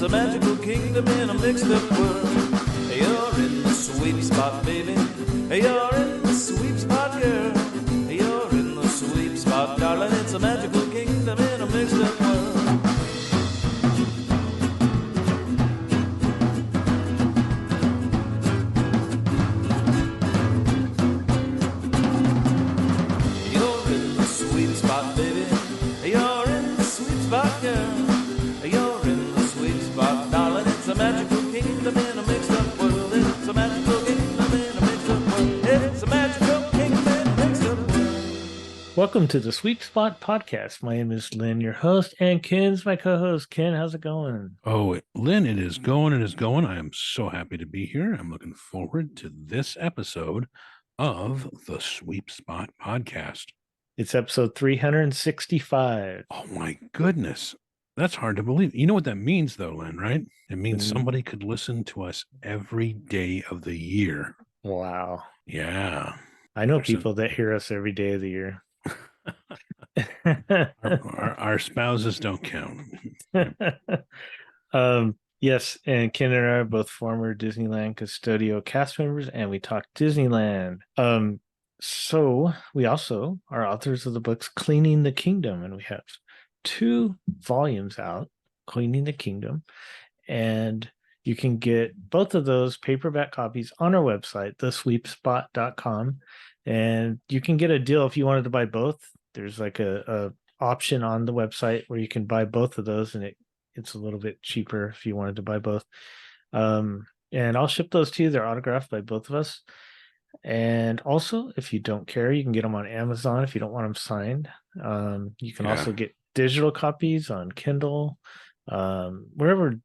It's a magical kingdom in a mixed up world. You're in the sweet spot, baby. You're in the sweet spot, girl. You're in the sweet spot, darling. It's a magical kingdom in a mixed up world. You're in the sweet spot, baby. You're in the sweet spot, girl. You're in the sweet spot, darling. It's a magical kingdom in a mixed up world. It's a magical kingdom in a mixed up world. It's a magical kingdom in a mixed up world. Welcome to the Sweet Spot Podcast. My name is Lynn, your host, and Ken's my co-host. Ken, how's it going? Oh, Lynn, it is going. I am so happy to be here. I'm looking forward to this episode of the Sweet Spot Podcast. It's episode 365. Oh, my goodness. That's hard to believe. You know what that means, though, Lynn, right? It means Mm. somebody could listen to us every day of the year. Wow. Yeah. I know There's people that hear us every day of the year. Our spouses don't count. Yes, and Ken and I are both former Disneyland Custodio cast members, and we talk Disneyland. So we also are authors of the books Cleaning the Kingdom, and we have 2 volumes out, Cleaning the Kingdom, and you can get both of those paperback copies on our website, thesweepspot.com, and you can get a deal if you wanted to buy both. There's like a option on the website where you can buy both of those, and it's a little bit cheaper if you wanted to buy both. And I'll ship those to you. They're autographed by both of us. And also, if you don't care, you can get them on Amazon if you don't want them signed. You can also get digital copies on Kindle, wherever,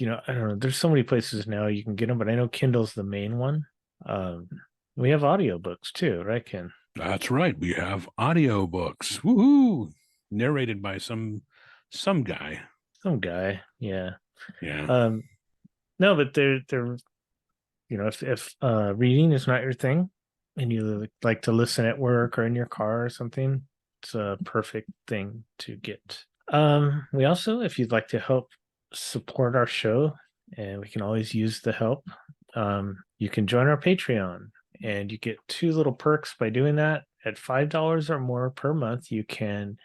I don't know. There's so many places now you can get them, but I know Kindle's the main one. We have audiobooks too, right, Ken? That's right. We have audiobooks. Woohoo! Narrated by some guy. Some guy, yeah. Yeah. No, but they're if reading is not your thing and you like to listen at work or in your car or something, it's a perfect thing to get. We also, if you'd like to help support our show, and we can always use the help, you can join our Patreon, and you get 2 little perks by doing that. At $5 or more per month, you can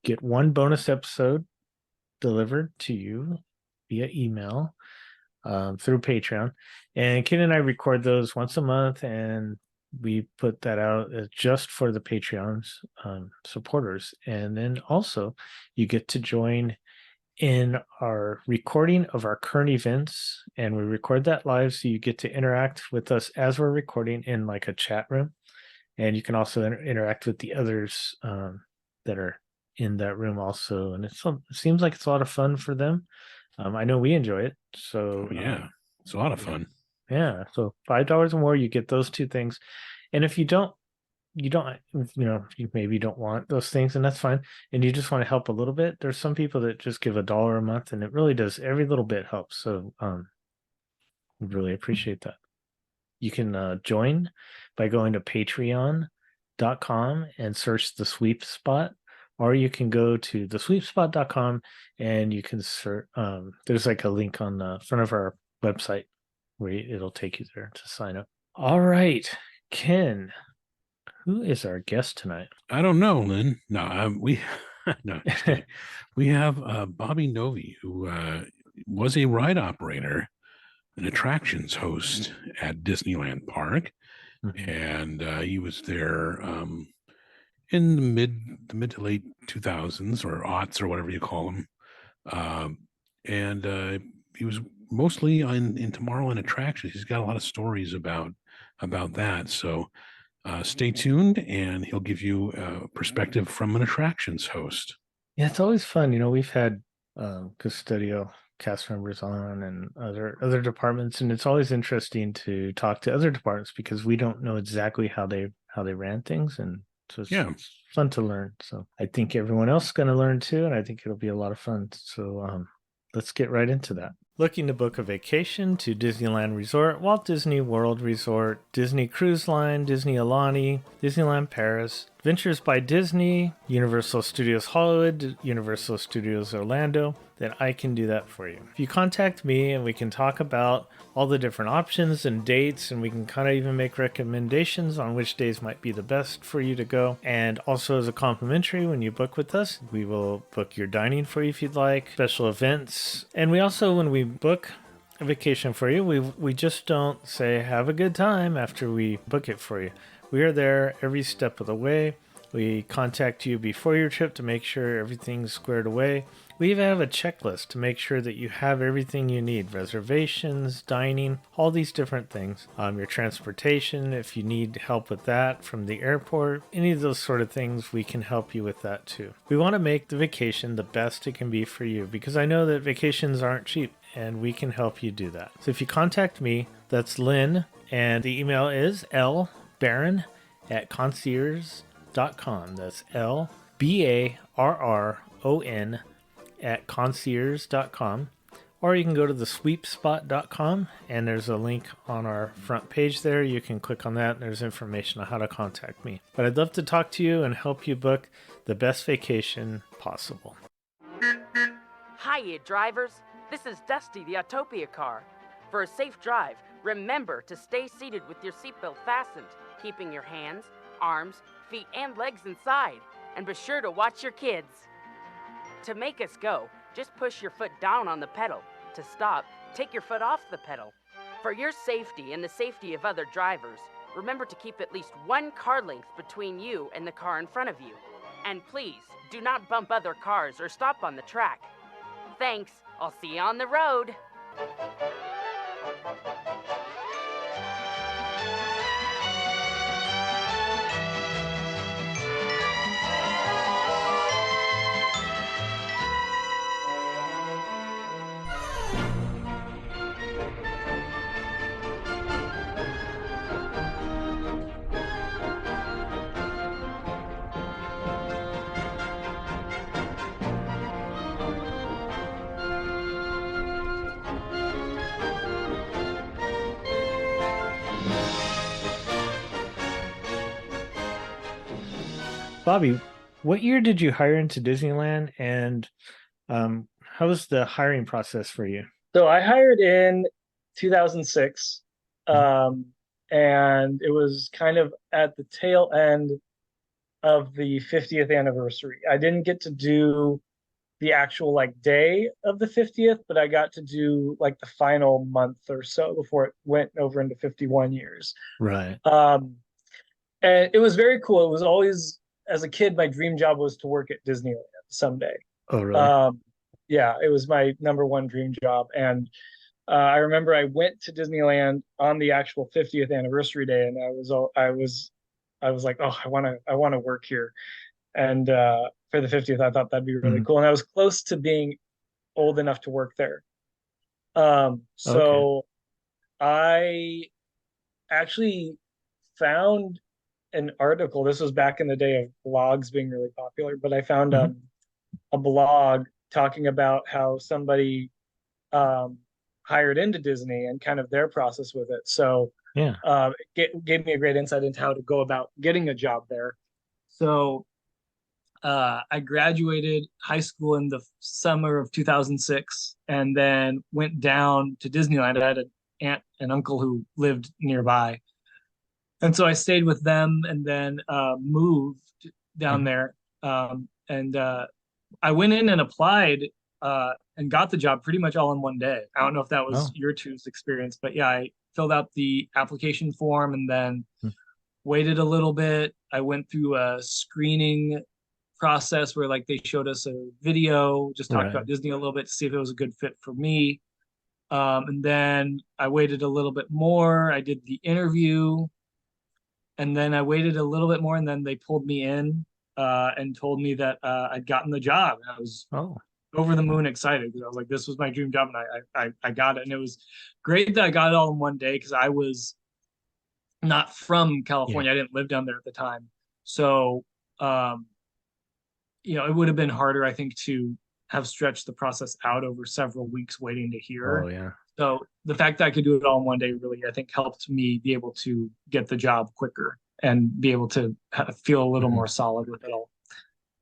get 1 bonus episode delivered to you via email through Patreon. And Ken and I record those once a month, and we put that out just for the Patreon's supporters. And then also you get to join in our recording of our current events, and we record that live, so you get to interact with us as we're recording in like a chat room, and you can also interact with the others that are in that room also, and it seems like it's a lot of fun for them. I know we enjoy it, so it's a lot of fun. Yeah, so $5 or more, you get those 2 things, and if you maybe don't want those things, and that's fine, and you just want to help a little bit, there's some people that just give $1 a month, and it really does, every little bit helps. So we really appreciate that. You can join by going to patreon.com and search the Sweep Spot, or you can go to thesweepspot.com and you can search, there's like a link on the front of our website where it'll take you there to sign up. All right, Ken, who is our guest tonight? I don't know, Lynn. No, we we have Bobby Nove, who was a ride operator, an attractions host at Disneyland Park, and he was there in the mid to late 2000s or aughts or whatever you call them, and he was mostly in Tomorrowland attractions. He's got a lot of stories about that. So. Stay tuned, and he'll give you a perspective from an attractions host. Yeah, it's always fun. We've had Custodio cast members on and other departments, and it's always interesting to talk to other departments because we don't know exactly how they ran things, and so it's fun to learn. So I think everyone else is going to learn too, and I think it'll be a lot of fun. So let's get right into that. Looking to book a vacation to Disneyland Resort, Walt Disney World Resort, Disney Cruise Line, Disney Alani, Disneyland Paris, Adventures by Disney, Universal Studios Hollywood, Universal Studios Orlando, then I can do that for you. If you contact me and we can talk about all the different options and dates, and we can kind of even make recommendations on which days might be the best for you to go. And also as a complimentary, when you book with us, we will book your dining for you if you'd like, special events. And we also, when we book a vacation for you, we just don't say have a good time after we book it for you. We are there every step of the way. We contact you before your trip to make sure everything's squared away. We even have a checklist to make sure that you have everything you need. Reservations, dining, all these different things. Your transportation, if you need help with that from the airport, any of those sort of things, we can help you with that too. We want to make the vacation the best it can be for you, because I know that vacations aren't cheap, and we can help you do that. So if you contact me, that's Lynn, and the email is lbarron@concierge.com. That's LBARRON @concierge.com. Or you can go to thesweepspot.com, and there's a link on our front page there. You can click on that, and there's information on how to contact me. But I'd love to talk to you and help you book the best vacation possible. Hiya, drivers. This is Dusty, the Autopia car. For a safe drive, remember to stay seated with your seatbelt fastened, keeping your hands, arms, feet, and legs inside. And be sure to watch your kids. To make us go, just push your foot down on the pedal. To stop, take your foot off the pedal. For your safety and the safety of other drivers, remember to keep at least one car length between you and the car in front of you. And please, do not bump other cars or stop on the track. Thanks. I'll see you on the road. Bobby, what year did you hire into Disneyland, and how was the hiring process for you? So I hired in 2006, and it was kind of at the tail end of the 50th anniversary. I didn't get to do the actual day of the 50th, but I got to do the final month or so before it went over into 51 years. Right. And it was very cool. It was always, as a kid, my dream job was to work at Disneyland someday. Oh, really? Yeah, it was my number one dream job. And I remember I went to Disneyland on the actual 50th anniversary day, and I was like, oh, I want to work here. And for the 50th, I thought that'd be really cool. And I was close to being old enough to work there. So I actually found an article. This was back in the day of blogs being really popular, but I found a blog talking about how somebody hired into Disney and kind of their process with it. So it gave me a great insight into how to go about getting a job there. So I graduated high school in the summer of 2006, and then went down to Disneyland. I had an aunt and uncle who lived nearby. And so I stayed with them, and then moved down there. And I went in and applied and got the job pretty much all in one day. I don't know if that was your two's experience, but yeah, I filled out the application form and then waited a little bit. I went through a screening process where they showed us a video, just talked about Disney a little bit to see if it was a good fit for me. And then I waited a little bit more. I did the interview. And then I waited a little bit more, and then they pulled me in and told me that I'd gotten the job. And I was over the moon excited, because I was like, this was my dream job, and I got it. And it was great that I got it all in one day, because I was not from California. I didn't live down there at the time. So, it would have been harder, I think, to have stretched the process out over several weeks waiting to hear. Oh, yeah. So the fact that I could do it all in one day really, I think, helped me be able to get the job quicker. and be able to feel a little Mhm. more solid with it all.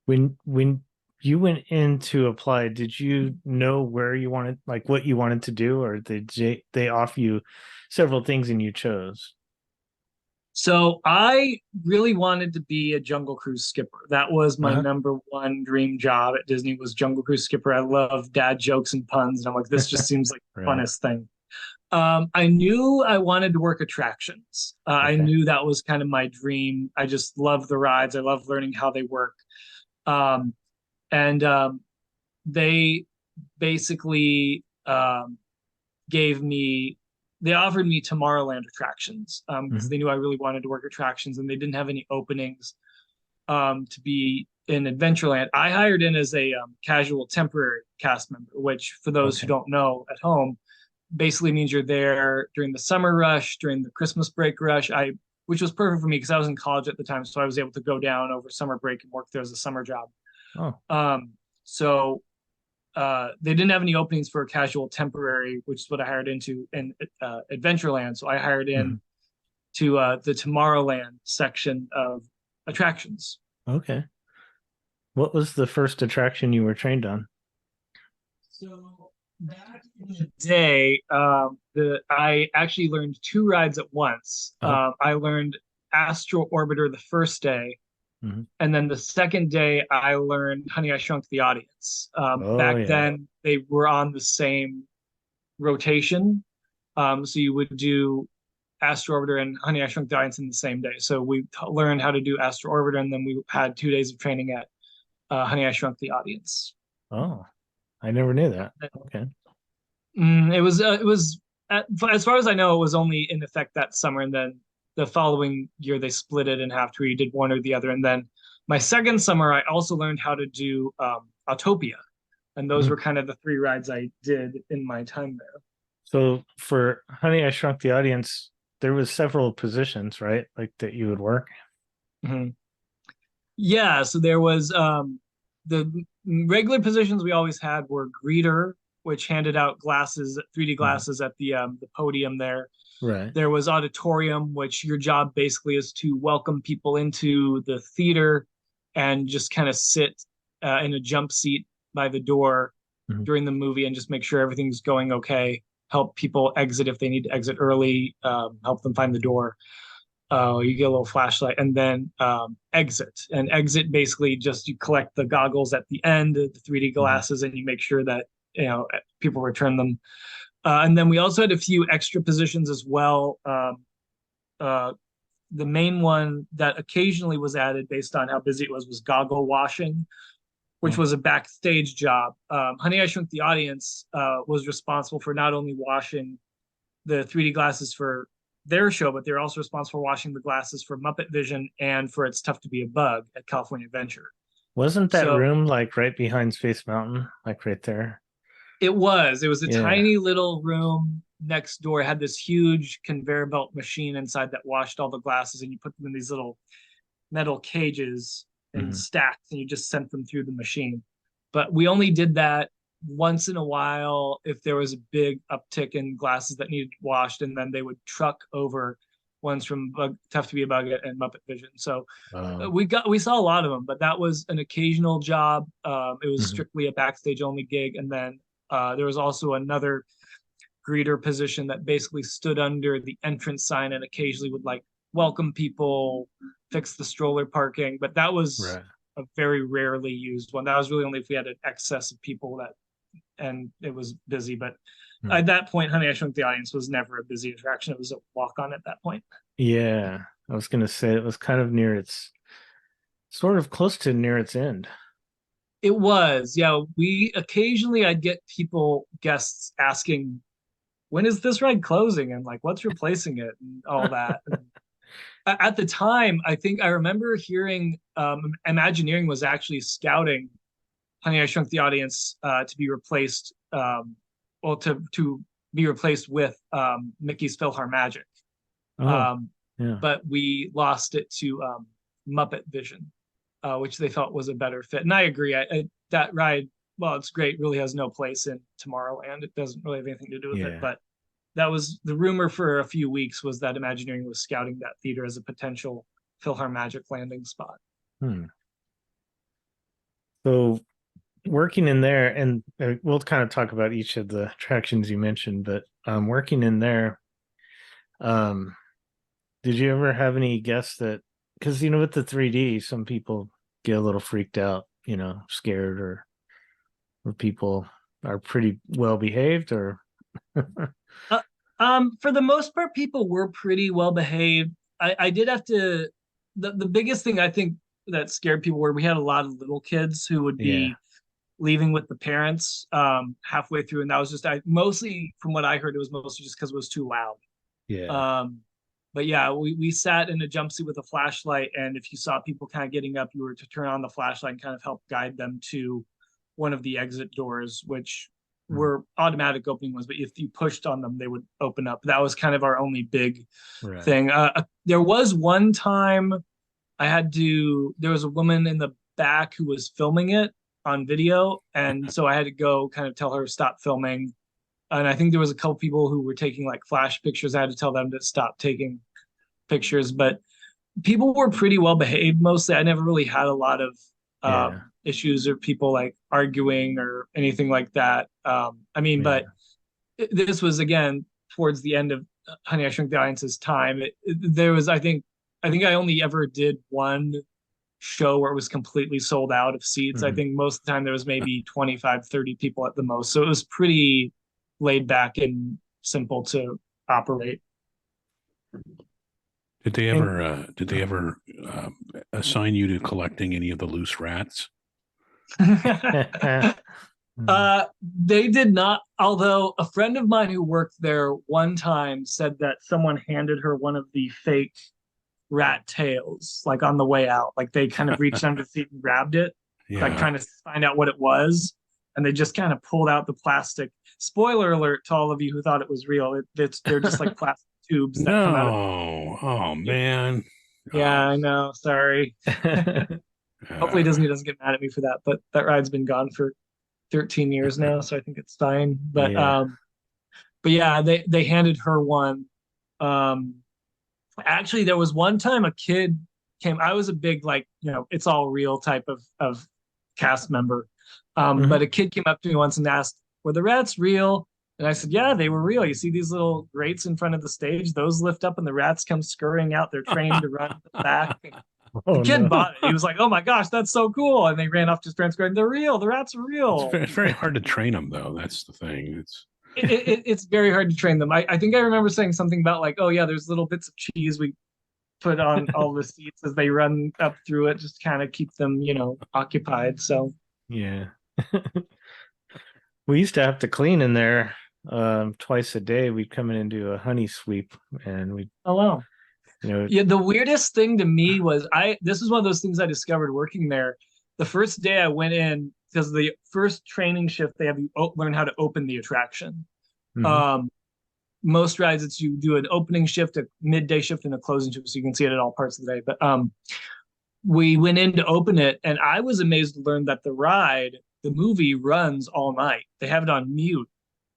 When you went in to apply, did you know where you wanted, like what you wanted to do, or they offer you several things and you chose? So I really wanted to be a Jungle Cruise skipper. That was my Uh-huh. number one dream job at Disney, was Jungle Cruise skipper. I love dad jokes and puns, and I'm like, this just seems like the Right. funnest thing. I knew I wanted to work attractions. I Okay. knew that was kind of my dream. I just love the rides. I love learning how they work. Um, and they basically gave me they offered me Tomorrowland attractions because Mhm. they knew I really wanted to work attractions, and they didn't have any openings to be in Adventureland. I hired in as a casual temporary cast member, which for those who Okay. don't know at home basically means you're there during the summer rush, during the Christmas break rush. Which was perfect for me because I was in college at the time, so I was able to go down over summer break and work there as a summer job. Oh. So they didn't have any openings for a casual temporary, which is what I hired into in Adventureland. So I hired in Mhm. to the Tomorrowland section of attractions. Okay. What was the first attraction you were trained on? So back in the day, I actually learned two rides at once. Oh. I learned Astro Orbiter the first day, Mhm. and then the second day I learned Honey, I Shrunk the Audience. Oh Back yeah. then they were on the same rotation. So you would do Astro Orbiter and Honey, I Shrunk the Audience in the same day. So we learned how to do Astro Orbiter, and then we had 2 days of training at Honey, I Shrunk the Audience. Oh, I never knew that. Okay. It was as far as I know, it was only in effect that summer, and then the following year they split it in half to where you did one or the other. And then my second summer, I also learned how to do Autopia, and those Mhm. were kind of the three rides I did in my time there. So for Honey, I Shrunk the Audience, there was several positions, right? Like that you would work. Mhm. Yeah, so there was the regular positions we always had were greeter, which handed out glasses, 3D Mhm. glasses at the podium there. Right. There was auditorium, which your job basically is to welcome people into the theater and just kind of sit in a jump seat by the door Mhm. during the movie and just make sure everything's going okay. Help people exit if they need to exit early. Help them find the door. You get a little flashlight, and then exit. And exit basically just you collect the goggles at the end, the 3D Mhm. glasses, and you make sure that people return them. And then we also had a few extra positions as well. Uh, the main one that occasionally was added based on how busy it was goggle washing, which Oh. was a backstage job. Honey, I Shrunk the Audience was responsible for not only washing the 3D glasses for their show, but they're also responsible for washing the glasses for Muppet Vision and for It's Tough to Be a Bug at California Adventure. Wasn't that So room like right behind Space Mountain, like right there? it was a Yeah. tiny little room next door. It had this huge conveyor belt machine inside that washed all the glasses, and you put them in these little metal cages in Mhm. stacks, and you just sent them through the machine. But we only did that once in a while if there was a big uptick in glasses that needed washed, and then they would truck over ones from Tough to Be a Bug and Muppet Vision. So Oh. we saw a lot of them, but that was an occasional job. It was Mhm. strictly a backstage only gig, and then there was also another greeter position that basically stood under the entrance sign and occasionally would like welcome people, fix the stroller parking, but that was Right. a very rarely used one. That was really only if we had an excess of people that and it was busy. But Hmm. at that point, Honey, I Shrunk the Audience was never a busy attraction. It was a walk on at that point. Yeah. I was gonna say it was kind of near its sort of close to near its end. It was, yeah. We occasionally I'd get people, guests asking, when is this ride closing? And like, what's replacing it and all that. And at the time, I think I remember hearing Imagineering was actually scouting Honey, I Shrunk the Audience to be replaced, well, to be replaced with Mickey's PhilharMagic. Oh, Um, yeah. but we lost it to Muppet Vision, which they felt was a better fit. And I agree. That ride, well, it's great, really has no place in Tomorrowland. It doesn't really have anything to do with it. Yeah. But that was the rumor for a few weeks, was that Imagineering was scouting that theater as a potential PhilharMagic landing spot. Hmm. So working in there, and we'll kind of talk about each of the attractions you mentioned, but working in there, did you ever have any guess that, because with the 3D, some people get a little freaked out, scared, or people are pretty well behaved, or For the most part, people were pretty well behaved. I did have to. The biggest thing I think that scared people were we had a lot of little kids who would be leaving with the parents halfway through, and that was just mostly from what I heard, it was mostly just because it was too loud. Yeah. But yeah, we sat in a jumpsuit with a flashlight, and if you saw people kind of getting up, you were to turn on the flashlight and kind of help guide them to one of the exit doors, which were automatic opening ones, but if you pushed on them, they would open up. That was kind of our only big thing. There was one time there was a woman in the back who was filming it on video, and so I had to go kind of tell her stop filming. And I think there was a couple people who were taking like flash pictures. I had to tell them to stop taking pictures, but people were pretty well behaved mostly. I never really had a lot of issues or people like arguing or anything like that. But this was again towards the end of Honey, I Shrunk the Audience's time. There was, I think I only ever did one show where it was completely sold out of seats. I think most of the time there was maybe 25, 30 people at the most. So it was pretty laid back and simple to operate. Did they ever assign you to collecting any of the loose rats? They did not, although a friend of mine who worked there one time said that someone handed her one of the fake rat tails, like on the way out. Like they kind of reached under the seat and grabbed it, like trying to find out what it was. And they just kind of pulled out the plastic. Spoiler alert to all of you who thought it was real. They're just like plastic tubes that come out of. Oh man. Yeah, I know. Sorry. Hopefully Disney doesn't get mad at me for that, but that ride's been gone for 13 years now, so I think it's fine. But yeah, they handed her one. Actually, there was one time a kid came. I was a big it's all real type of cast member. But a kid came up to me once and asked, were the rats real? And I said, yeah, they were real. You see these little grates in front of the stage? Those lift up and the rats come scurrying out. They're trained to run back. The kid bought it. He was like, oh my gosh, that's so cool. And they ran off to his parents going, they're real. The rats are real. It's very hard to train them, though. That's the thing. It's very hard to train them. I think I remember saying something about like, oh yeah, there's little bits of cheese we put on all the seats as they run up through it, just kind of keep them, occupied. So yeah. We used to have to clean in there twice a day. We'd come in and do a honey sweep, and we wow. The weirdest thing to me was this is one of those things I discovered working there. The first day I went in, because the first training shift they have you learn how to open the attraction. Most rides it's you do an opening shift, a midday shift, and a closing shift, so you can see it at all parts of the day. But we went in to open it, and I was amazed to learn that the movie runs all night. They have it on mute,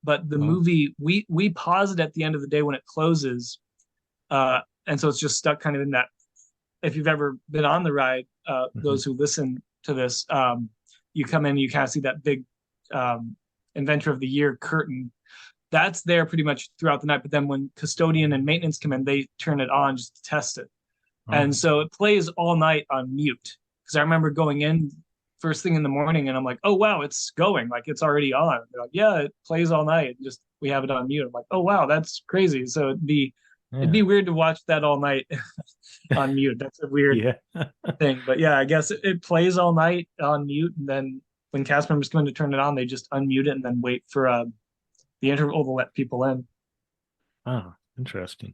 but the movie, we pause it at the end of the day when it closes. And so it's just stuck kind of in that. If you've ever been on the ride, those who listen to this, you come in, you kind of see that big Inventor of the Year curtain. That's there pretty much throughout the night. But then when custodian and maintenance come in, they turn it on just to test it. And so it plays all night on mute. Because I remember going in first thing in the morning and I'm like, oh, wow, it's going. Like, it's already on. They're like, yeah, it plays all night. Just we have it on mute. I'm like, oh, wow, that's crazy. So it'd be weird to watch that all night on mute. That's a weird thing. But yeah, I guess it plays all night on mute. And then when cast members come in to turn it on, they just unmute it and then wait for the interval to let people in. Oh, interesting.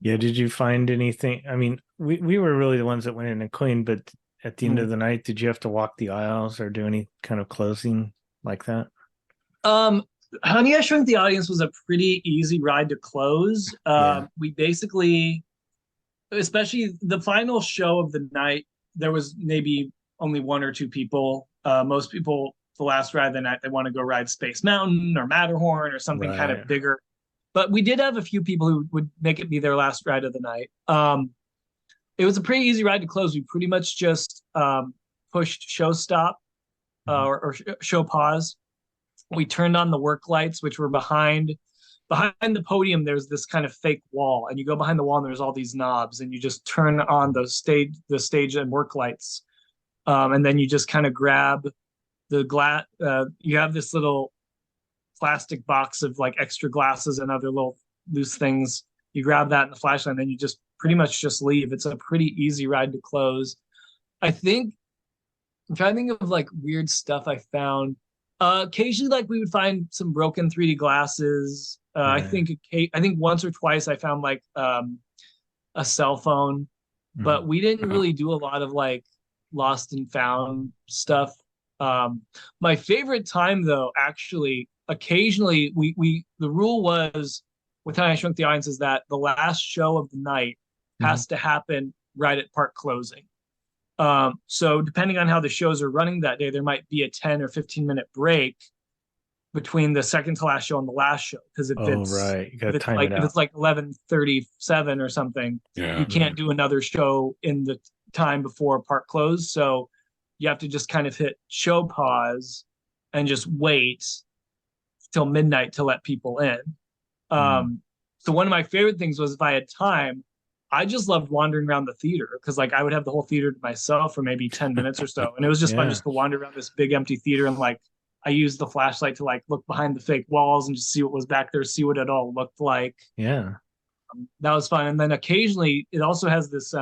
Yeah, did you find anything? I mean, we were really the ones that went in and cleaned, but at the end of the night, did you have to walk the aisles or do any kind of closing like that? Honey, I Shrunk the Audience was a pretty easy ride to close. We basically, especially the final show of the night, there was maybe only one or two people. Most people, the last ride of the night, they want to go ride Space Mountain or Matterhorn or something kind of bigger. But we did have a few people who would make it be their last ride of the night. It was a pretty easy ride to close. We pretty much just pushed show stop or show pause. We turned on the work lights, which were behind the podium. There's this kind of fake wall, and you go behind the wall, and there's all these knobs, and you just turn on the stage and work lights, and then you just kind of grab the glass. You have this little plastic box of like extra glasses and other little loose things. You grab that and the flashlight, and then you just pretty much just leave. It's a pretty easy ride to close. I think I'm trying to think of like weird stuff I found. Occasionally, like we would find some broken 3D glasses. I think once or twice I found like a cell phone, but we didn't really do a lot of like lost and found stuff. My favorite time though, actually, occasionally the rule was with How I Shrunk the Audience is that the last show of the night has to happen right at park closing. So depending on how the shows are running that day, there might be a 10 or 15-minute break between the second to last show and the last show. Because if it's like 11:37 or something, you can't do another show in the time before park close. So you have to just kind of hit show pause and just wait till midnight to let people in. So one of my favorite things was if I had time, I just loved wandering around the theater because like I would have the whole theater to myself for maybe 10 minutes or so. And it was just fun just to wander around this big empty theater. And like, I used the flashlight to like look behind the fake walls and just see what was back there, see what it all looked like. Yeah. That was fun. And then occasionally it also has this,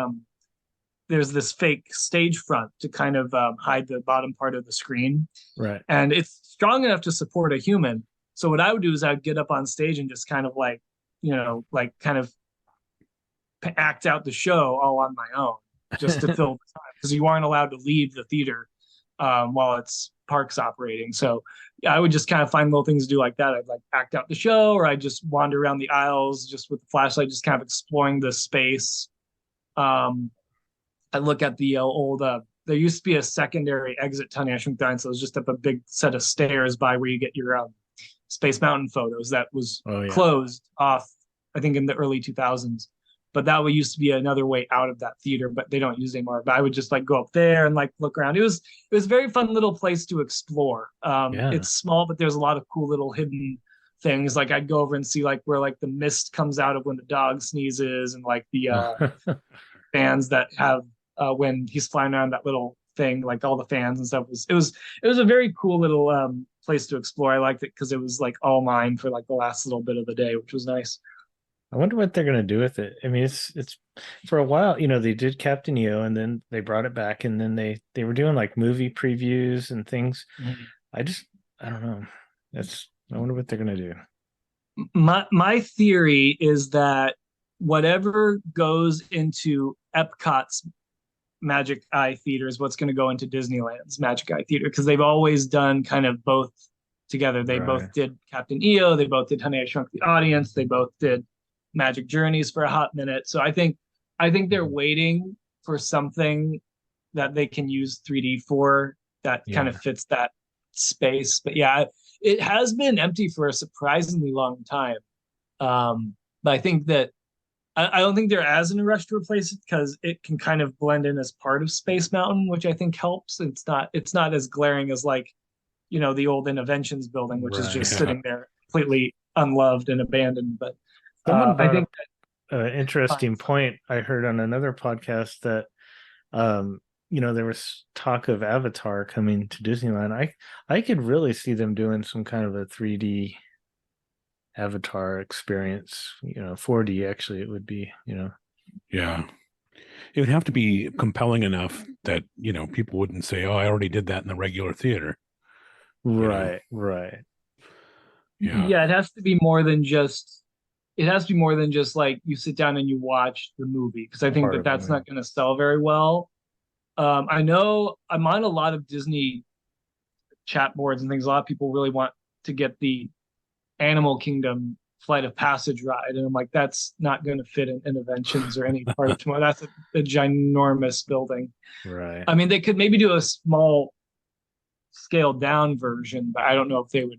there's this fake stage front to kind of hide the bottom part of the screen. Right. And it's strong enough to support a human. So what I would do is I would get up on stage and just kind of like, like kind of act out the show all on my own just to fill the time because you aren't allowed to leave the theater while it's parks operating. So yeah, I would just kind of find little things to do like that. I'd like act out the show, or I'd just wander around the aisles just with the flashlight, just kind of exploring the space. I look at the old there used to be a secondary exit to Honey, I Shrunk the Audience. So it was just up a big set of stairs by where you get your Space Mountain photos that was closed off, I think in the early 2000s. But that used to be another way out of that theater, but they don't use it anymore. But I would just like go up there and like look around. It was a very fun little place to explore. It's small, but there's a lot of cool little hidden things. Like I'd go over and see like where like the mist comes out of when the dog sneezes, and like the fans that have when he's flying around that little thing, like all the fans and stuff. It was a very cool little place to explore. I liked it because it was like all mine for like the last little bit of the day, which was nice. I wonder what they're going to do with it. I mean, it's for a while, they did Captain EO and then they brought it back, and then they were doing like movie previews and things. I don't know. I wonder what they're going to do. My theory is that whatever goes into Epcot's Magic Eye Theater is what's going to go into Disneyland's Magic Eye Theater, because they've always done kind of both together. They both did Captain EO, they both did Honey, I Shrunk the Audience, they both did Magic Journeys for a hot minute. So I think they're waiting for something that they can use 3D for that kind of fits that space. But yeah, it has been empty for a surprisingly long time. But I think that I don't think they're as in a rush to replace it because it can kind of blend in as part of Space Mountain, which I think helps. It's not as glaring as like, the old Innoventions building, which is just sitting there completely unloved and abandoned. But I think an interesting point I heard on another podcast that there was talk of Avatar coming to Disneyland. I could really see them doing some kind of a 3D Avatar experience, 4D actually it would be, Yeah. It would have to be compelling enough that, people wouldn't say, "Oh, I already did that in the regular theater." Right. Yeah, it has to be more than just like you sit down and you watch the movie, because I think that's not going to sell very well. I know I'm on a lot of Disney chat boards and things. A lot of people really want to get the Animal Kingdom Flight of Passage ride, and I'm like, that's not going to fit in Innoventions or any part of Tomorrow. That's a ginormous building. Right. I mean, they could maybe do a small scaled down version, but I don't know if they would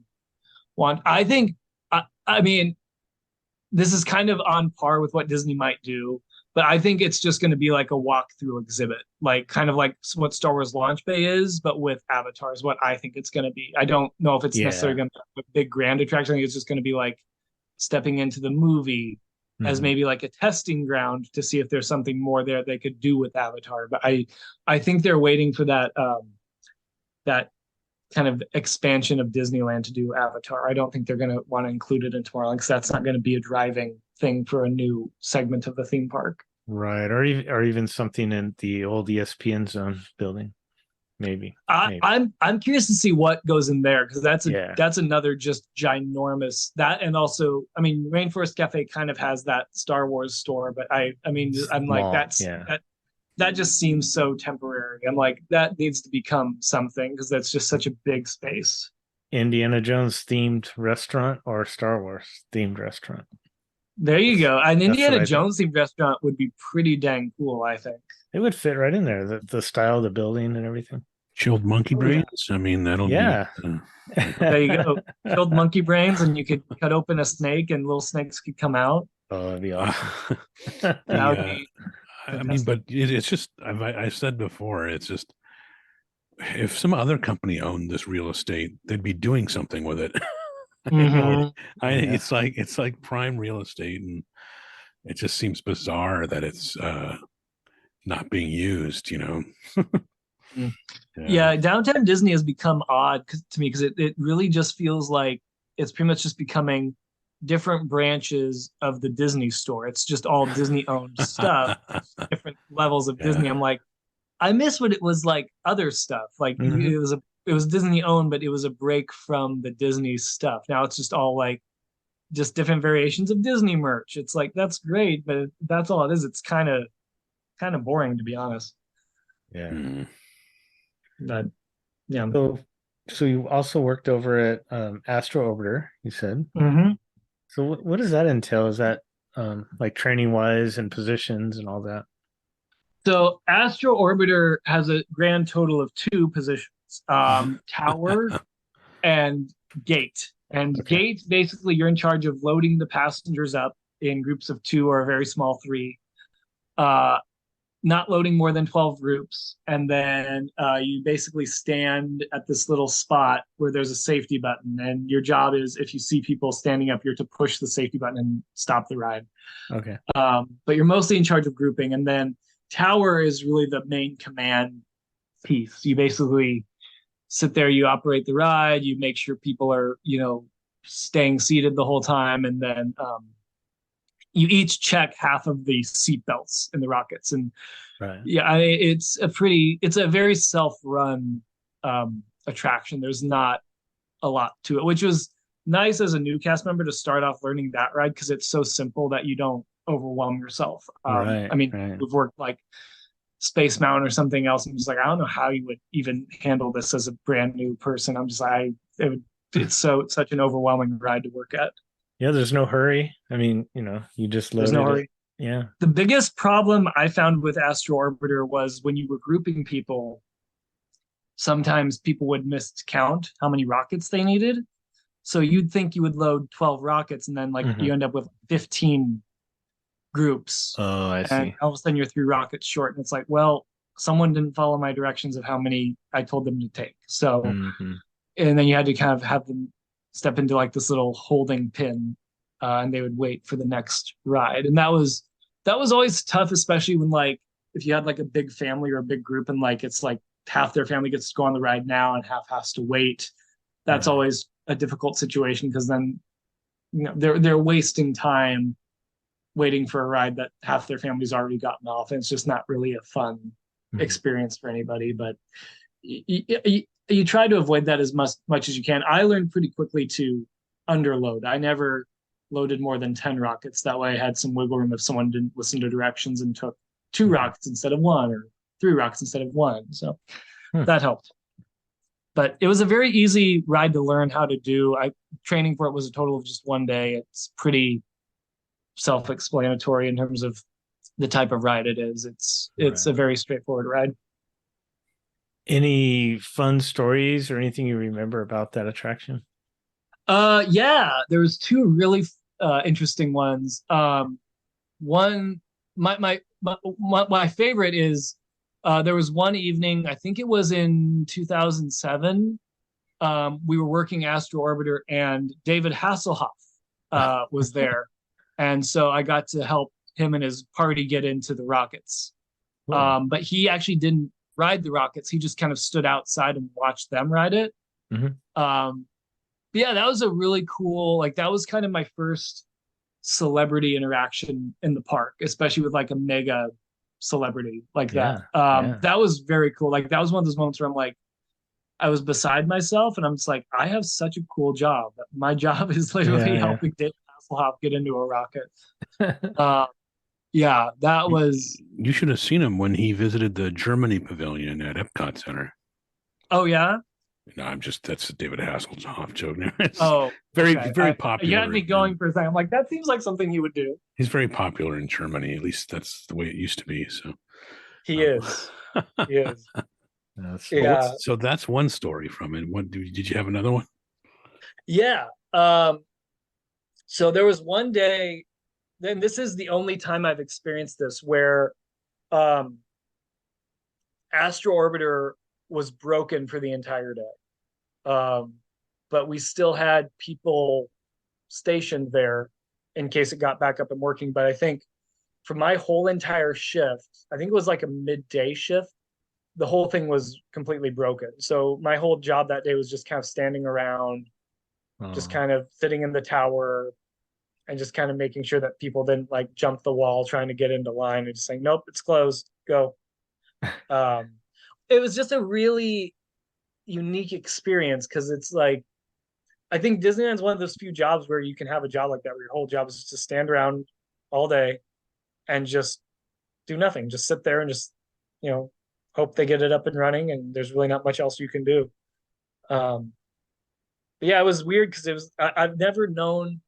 want. I think, I mean, this is kind of on par with what Disney might do, but I think it's just going to be like a walkthrough exhibit, like kind of like what Star Wars Launch Bay is, but with avatars. What I think it's going to be. I don't know if it's necessarily going to be a big grand attraction. I think it's just going to be like stepping into the movie as maybe like a testing ground to see if there's something more there they could do with Avatar. But I think they're waiting for that that kind of expansion of Disneyland to do Avatar. I don't think they're going to want to include it in Tomorrowland because that's not going to be a driving thing for a new segment of the theme park. Right. Or even something in the old ESPN Zone building. Maybe. I'm curious to see what goes in there because that's another just ginormous that, and also I mean Rainforest Cafe kind of has that Star Wars store, but I'm like that just seems so temporary. I'm like that needs to become something because that's just such a big space. Indiana Jones themed restaurant or Star Wars themed restaurant. There you go. An Indiana Jones themed restaurant would be pretty dang cool, I think. It would fit right in there, the style of the building and everything. Chilled monkey brains. I mean, that'll be. There you go. Chilled monkey brains, and you could cut open a snake, and little snakes could come out. Oh, that'd be awesome. I mean, but it's just I've said before. It's just if some other company owned this real estate, they'd be doing something with it. It's like prime real estate, and it just seems bizarre that it's not being used. Yeah, Downtown Disney has become odd to me because it really just feels like it's pretty much just becoming different branches of the Disney store. It's just all Disney owned stuff, different levels of Disney. I'm like, I miss what it was like other stuff. Like it was Disney owned, but it was a break from the Disney stuff. Now it's just all like just different variations of Disney merch. It's like that's great, but that's all it is. It's kind of boring to be honest. Yeah. But yeah. So you also worked over at Astro Orbiter, you said. So what does that entail? Is that like training wise and positions and all that? So Astro Orbiter has a grand total of 2 positions, tower and gate. And gate, basically you're in charge of loading the passengers up in groups of 2 or a very small 3. Not loading more than 12 groups. And then you basically stand at this little spot where there's a safety button. And your job is, if you see people standing up, you're to push the safety button and stop the ride. Okay. But you're mostly in charge of grouping. And then tower is really the main command piece. You basically sit there, you operate the ride, you make sure people are, staying seated the whole time. And then you each check half of the seat belts in the rockets. And it's a very self-run attraction. There's not a lot to it, which was nice as a new cast member to start off learning that ride because it's so simple that you don't overwhelm yourself. We've worked like Space Mountain or something else. I'm just like, I don't know how you would even handle this as a brand new person. I'm just like, it's such an overwhelming ride to work at. Yeah, there's no hurry. I mean, you just load There's no hurry. Yeah. The biggest problem I found with Astro Orbiter was when you were grouping people, sometimes people would miscount how many rockets they needed. So you'd think you would load 12 rockets and then you end up with 15 groups. Oh, I see. And all of a sudden you're 3 rockets short. And it's like, well, someone didn't follow my directions of how many I told them to take. So, and then you had to kind of have them step into like this little holding pin and they would wait for the next ride. And that was always tough, especially when like if you had like a big family or a big group and like it's like half their family gets to go on the ride now and half has to wait. That's always a difficult situation because then they're wasting time waiting for a ride that half their family's already gotten off, and it's just not really a fun experience for anybody. But you try to avoid that as much as you can. I learned pretty quickly to underload. I never loaded more than 10 rockets. That way I had some wiggle room if someone didn't listen to directions and took 2 rockets instead of 1 or 3 rockets instead of 1. So that helped. But it was a very easy ride to learn how to do. Training for it was a total of just 1 day. It's pretty self-explanatory in terms of the type of ride it is. It's a very straightforward ride. Any fun stories or anything you remember about that attraction? Yeah, there was 2 really interesting ones. One, my favorite is there was one evening, I think it was in 2007. We were working Astro Orbiter, and David Hasselhoff was there, and so I got to help him and his party get into the rockets. Cool. But he actually didn't ride the rockets. He just kind of stood outside and watched them ride it. But yeah, that was a really cool, like that was kind of my first celebrity interaction in the park, especially with like a mega celebrity like that. That was very cool. Like that was one of those moments where I'm like, I was beside myself and I'm just like, I have such a cool job. My job is literally helping David Hasselhoff get into a rocket. Yeah, that was. You should have seen him when he visited the Germany pavilion at Epcot Center. Oh yeah. No, that's a David Hasselhoff joke. Very popular. You had me going for a second. I'm like, that seems like something he would do. He's very popular in Germany. At least that's the way it used to be. So he is. He is. So that's one story from it. Did you have another one? Yeah. So there was one day, then this is the only time I've experienced this, where Astro Orbiter was broken for the entire day. But we still had people stationed there in case it got back up and working. But I think for my whole entire shift, I think it was like a midday shift, the whole thing was completely broken. So my whole job that day was just kind of standing around, just kind of sitting in the tower and just kind of making sure that people didn't like jump the wall trying to get into line and just saying, nope, it's closed, go. It was just a really unique experience because it's like, I think Disneyland's one of those few jobs where you can have a job like that where your whole job is just to stand around all day and just do nothing, just sit there and just, hope they get it up and running, and there's really not much else you can do. But yeah, it was weird because I've never known,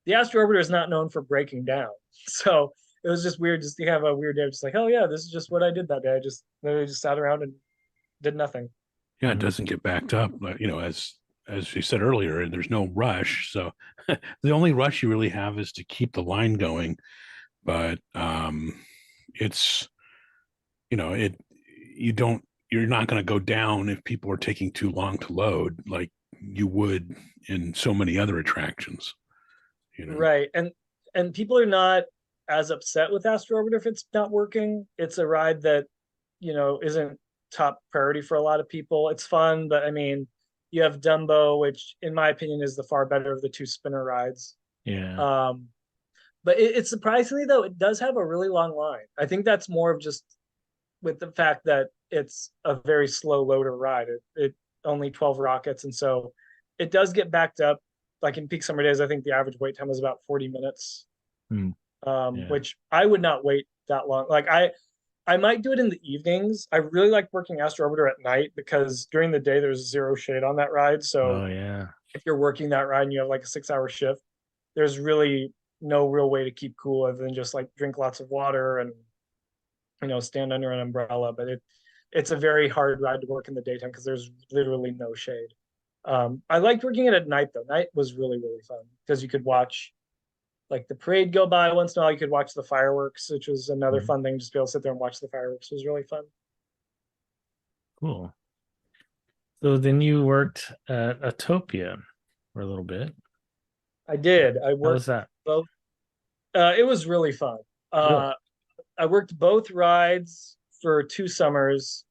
the Astro Orbiter is not known for breaking down. So it was just weird just to have a weird day, just like, oh yeah, this is just what I did that day. I just literally just sat around and did nothing. Yeah, it doesn't get backed up. As you said earlier, there's no rush. So the only rush you really have is to keep the line going. But it's, you're not going to go down if people are taking too long to load like you would in so many other attractions. Right. And people are not as upset with Astro Orbiter if it's not working. It's a ride that, isn't top priority for a lot of people. It's fun, but I mean, you have Dumbo, which in my opinion is the far better of the two spinner rides. Yeah. But it's surprisingly though, it does have a really long line. I think that's more of just with the fact that it's a very slow loader ride. It only 12 rockets, and so it does get backed up. Like in peak summer days, I think the average wait time was about 40 minutes, which I would not wait that long. Like I might do it in the evenings. I really like working Astro Orbiter at night because during the day there's zero shade on that ride. So if you're working that ride and you have like a 6-hour shift, there's really no real way to keep cool other than just like drink lots of water and stand under an umbrella. But it's a very hard ride to work in the daytime because there's literally no shade. I liked working it at night though. Night was really, really fun because you could watch like the parade go by once in a while. You could watch the fireworks, which was another fun thing. Just be able to sit there and watch the fireworks. It was really fun. Cool. So then you worked at Autopia for a little bit. I did. I worked. How was that? Both. It was really fun. Really? I worked both rides for 2 summers.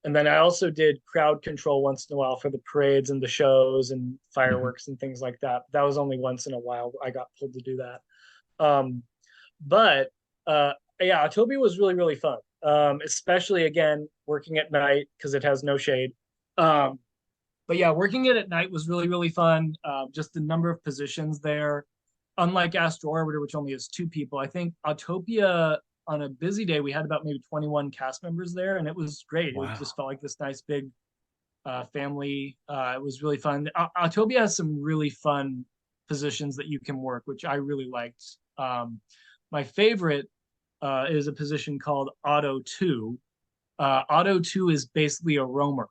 And then I also did crowd control once in a while for the parades and the shows and fireworks and things like that. That was only once in a while I got pulled to do that. But yeah, Autopia was really, really fun. Especially again, working at night because it has no shade. But yeah, working it at night was really, really fun. Just the number of positions there. Unlike Astro Orbiter, which only has 2 people, I think Autopia on a busy day, we had about maybe 21 cast members there, and it was great. Wow. It just felt like this nice big family. It was really fun. Autopia has some really fun positions that you can work, which I really liked. My favorite is a position called Auto 2. Auto 2 is basically a roamer.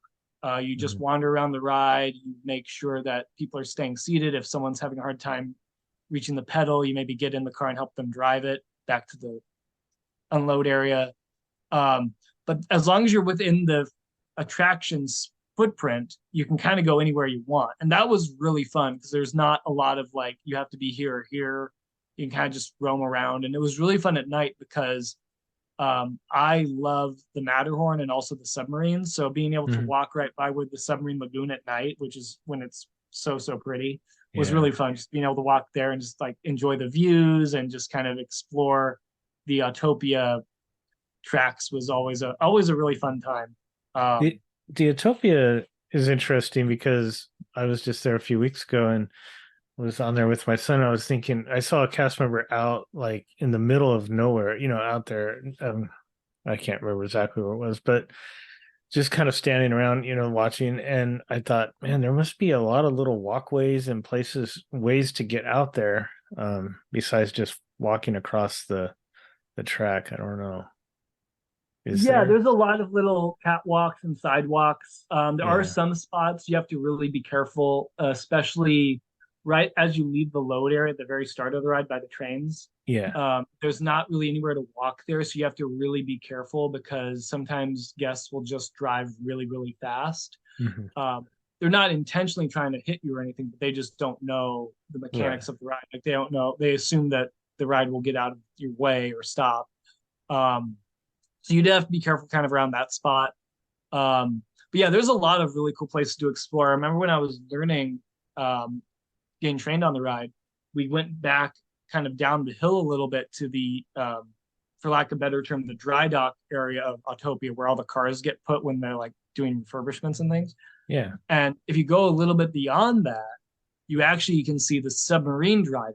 You just wander around the ride. You make sure that people are staying seated. If someone's having a hard time reaching the pedal, you maybe get in the car and help them drive it back to the unload area. But as long as you're within the attraction's footprint, you can kind of go anywhere you want. And that was really fun because there's not a lot of like, you have to be here or here. You can kind of just roam around. And it was really fun at night because I love the Matterhorn and also the submarines. So being able to walk right by with the submarine lagoon at night, which is when it's so pretty, was really fun. Just being able to walk there and just like enjoy the views and just kind of explore the Autopia tracks was always a really fun time. The Autopia is interesting because I was just there a few weeks ago and was on there with my son. I was thinking, I saw a cast member out like in the middle of nowhere, out there. I can't remember exactly where it was, but just kind of standing around, watching. And I thought, man, there must be a lot of little walkways and ways to get out there, besides just walking across the track. I don't know. There's a lot of little catwalks and sidewalks. There are some spots you have to really be careful, especially right as you leave the load area at the very start of the ride by the trains. There's not really anywhere to walk there, so you have to really be careful because sometimes guests will just drive really fast. They're not intentionally trying to hit you or anything, but they just don't know the mechanics of the ride. Like they don't know, they assume that the ride will get out of your way or stop. So you'd have to be careful kind of around that spot. But yeah, there's a lot of really cool places to explore. I remember when I was learning, getting trained on the ride, we went back kind of down the hill a little bit to the, for lack of a better term, the dry dock area of Autopia, where all the cars get put when they're like doing refurbishments and things. Yeah. And if you go a little bit beyond that, you can see the submarine dry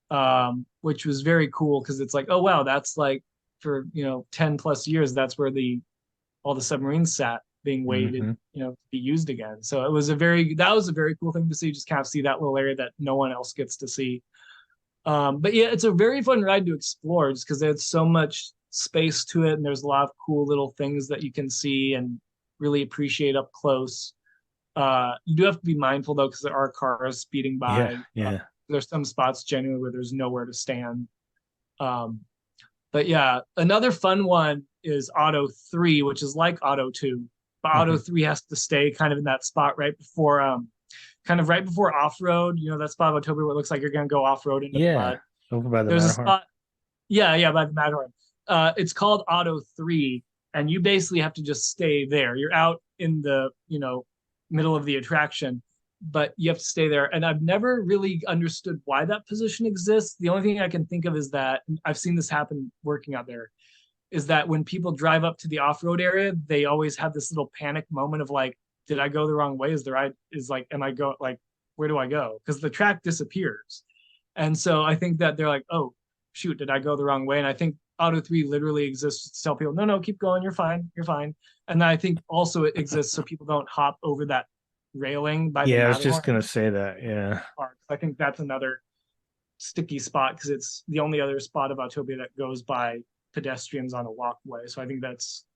dock, which was very cool because it's like, oh wow, that's like for 10 plus years, that's where all the submarines sat being waited to be used again. So that was a very cool thing to see, just kind of see that little area that no one else gets to see. But yeah, it's a very fun ride to explore just because there's so much space to it and there's a lot of cool little things that you can see and really appreciate up close. You do have to be mindful though, because there are cars speeding by. There's some spots genuinely where there's nowhere to stand. But yeah, another fun one is Auto 3, which is like Auto 2. But Auto 3 has to stay kind of in that spot right before off-road. That spot of Autopia where it looks like you're going to go off-road into the mud. Over by the There's Matterhorn. A spot. Yeah, by the Matterhorn. It's called Auto 3, and you basically have to just stay there. You're out in the, middle of the attraction, but you have to stay there. And I've never really understood why that position exists. The only thing I can think of is that I've seen this happen working out there, is that when people drive up to the off-road area, they always have this little panic moment of like, did I go the wrong way? Where do I go? Because the track disappears. And so I think that they're like, oh, shoot, did I go the wrong way? And I think Auto 3 literally exists to tell people, no, keep going. You're fine. And I think also it exists so people don't hop over that railing by the I was just going to say that. Yeah. I think that's another sticky spot because it's the only other spot of Autopia that goes by pedestrians on a walkway. So I think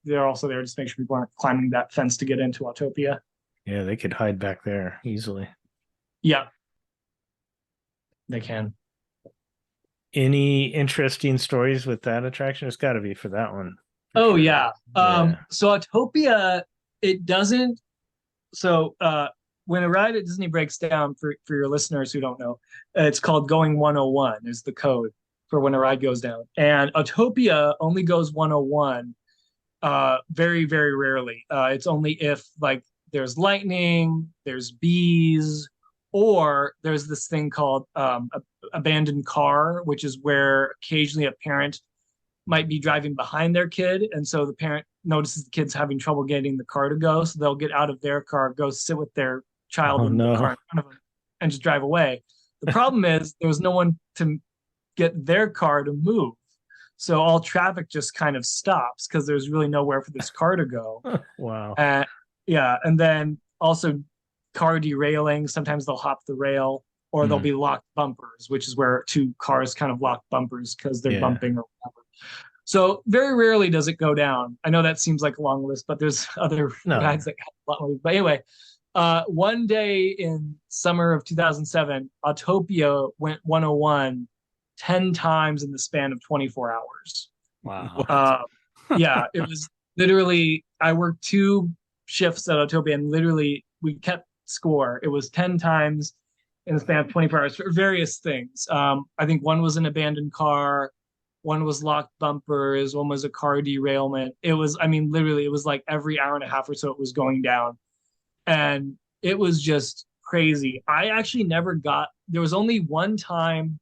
they're also there just to make sure people aren't climbing that fence to get into Autopia. Yeah, they could hide back there easily. Yeah, they can. Any interesting stories with that attraction? It's got to be for that one. Oh, sure. Yeah. So Autopia, it doesn't. So when a ride at Disney breaks down, for your listeners who don't know, it's called going 101 is the code for when a ride goes down. And Autopia only goes 101 very, very rarely. It's only if like there's lightning, there's bees, or there's this thing called abandoned car, which is where occasionally a parent might be driving behind their kid. And so the parent notices the kid's having trouble getting the car to go. So they'll get out of their car, go sit with their child in the car in front of them and just drive away. The problem is there was no one to get their car to move. So all traffic just kind of stops because there's really nowhere for this car to go. Wow. And then also car derailing. Sometimes they'll hop the rail or there'll be locked bumpers, which is where two cars kind of lock bumpers because they're bumping or whatever. So very rarely does it go down. I know that seems like a long list, but there's other No. rides that got a lot more. But anyway, one day in summer of 2007, Autopia went 101 10 times in the span of 24 hours. Wow. Yeah, it was literally, I worked 2 shifts at Autopia and literally we kept score. It was 10 times in the span of 24 hours for various things. I think one was an abandoned car, one was locked bumpers, one was a car derailment. It was, I mean, literally, it was like every hour and a half or so it was going down. And it was just crazy. I actually never got, there was only one time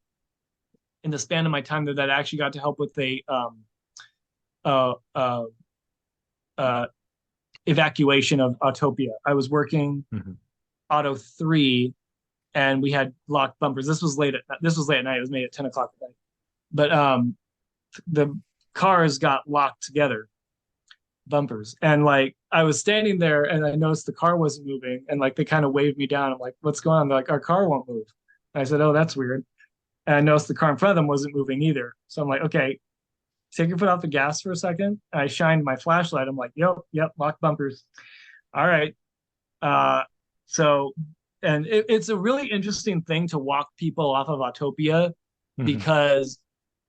in the span of my time there that I actually got to help with a uh, uh, uh, evacuation of Autopia. I was working Auto 3 and we had locked bumpers. This was late at night. It was made at 10 o'clock at night. But the cars got locked together, bumpers. And like I was standing there and I noticed the car wasn't moving and like they kind of waved me down. I'm like, what's going on? They're like, our car won't move. And I said, oh, that's weird. And I noticed the car in front of them wasn't moving either. So I'm like, okay, take your foot off the gas for a second. And I shined my flashlight. I'm like, yep, locked bumpers. All right. So, and it's a really interesting thing to walk people off of Autopia because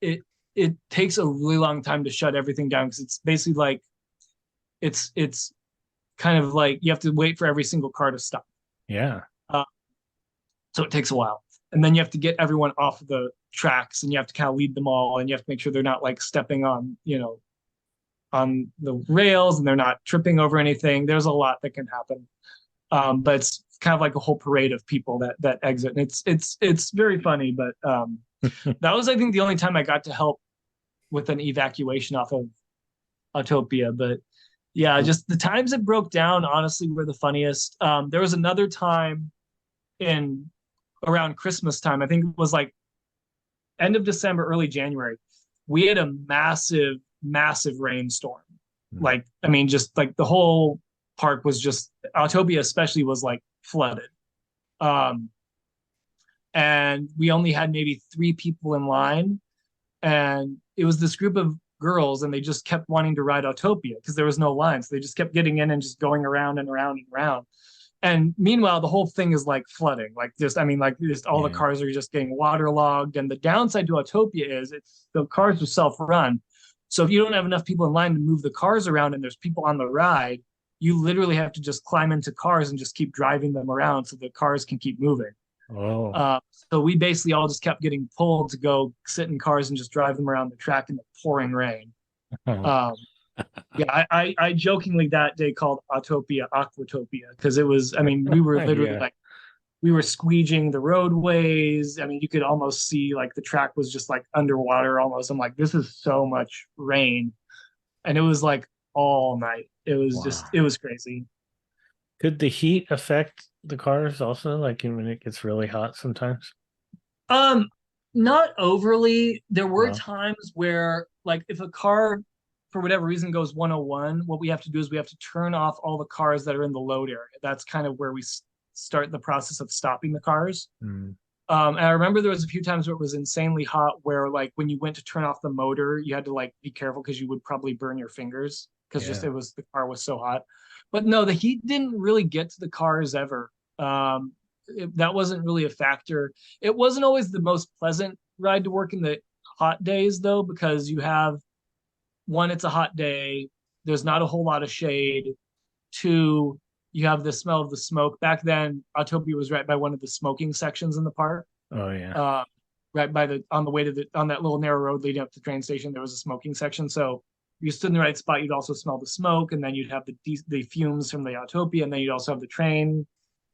it takes a really long time to shut everything down because it's basically like it's kind of like you have to wait for every single car to stop. Yeah. So it takes a while. And then you have to get everyone off the tracks and you have to kind of lead them all and you have to make sure they're not like stepping on, on the rails and they're not tripping over anything. There's a lot that can happen. But it's kind of like a whole parade of people that exit. And it's very funny, but that was, I think, the only time I got to help with an evacuation off of Autopia. But yeah, just the times it broke down, honestly, were the funniest. There was another time in around Christmas time, I think it was like end of December, early January. We had a massive rainstorm. Like, I mean, just like the whole park was just, Autopia especially was like flooded. And we only had maybe 3 people in line. And it was this group of girls and they just kept wanting to ride Autopia because there was no line. So they just kept getting in and just going around and around and around. And meanwhile, the whole thing is like flooding, like just, I mean, like just all the cars are just getting waterlogged. And the downside to Autopia is the cars are self-run. So if you don't have enough people in line to move the cars around and there's people on the ride, you literally have to just climb into cars and just keep driving them around so the cars can keep moving. Oh. So we basically all just kept getting pulled to go sit in cars and just drive them around the track in the pouring rain. Yeah, I jokingly that day called Autopia Aquatopia because it was, I mean, we were literally like, we were squeegeeing the roadways. I mean, you could almost see like the track was just like underwater almost. I'm like, this is so much rain. And it was like all night. It was just, it was crazy. Could the heat affect the cars also, like when it gets really hot sometimes? Not overly. There were times where like if a car for whatever reason goes 101, what we have to do is we have to turn off all the cars that are in the load area. That's kind of where we start the process of stopping the cars. And I remember there was a few times where it was insanely hot where like when you went to turn off the motor, you had to like be careful because you would probably burn your fingers because just the car was so hot. But no, the heat didn't really get to the cars ever. That wasn't really a factor. It wasn't always the most pleasant ride to work in the hot days though, because you have one, it's a hot day. There's not a whole lot of shade. 2, you have the smell of the smoke. Back then, Autopia was right by one of the smoking sections in the park. Oh yeah. Right by on that little narrow road leading up to the train station, there was a smoking section. So you stood in the right spot, you'd also smell the smoke, and then you'd have the fumes from the Autopia, and then you'd also have the train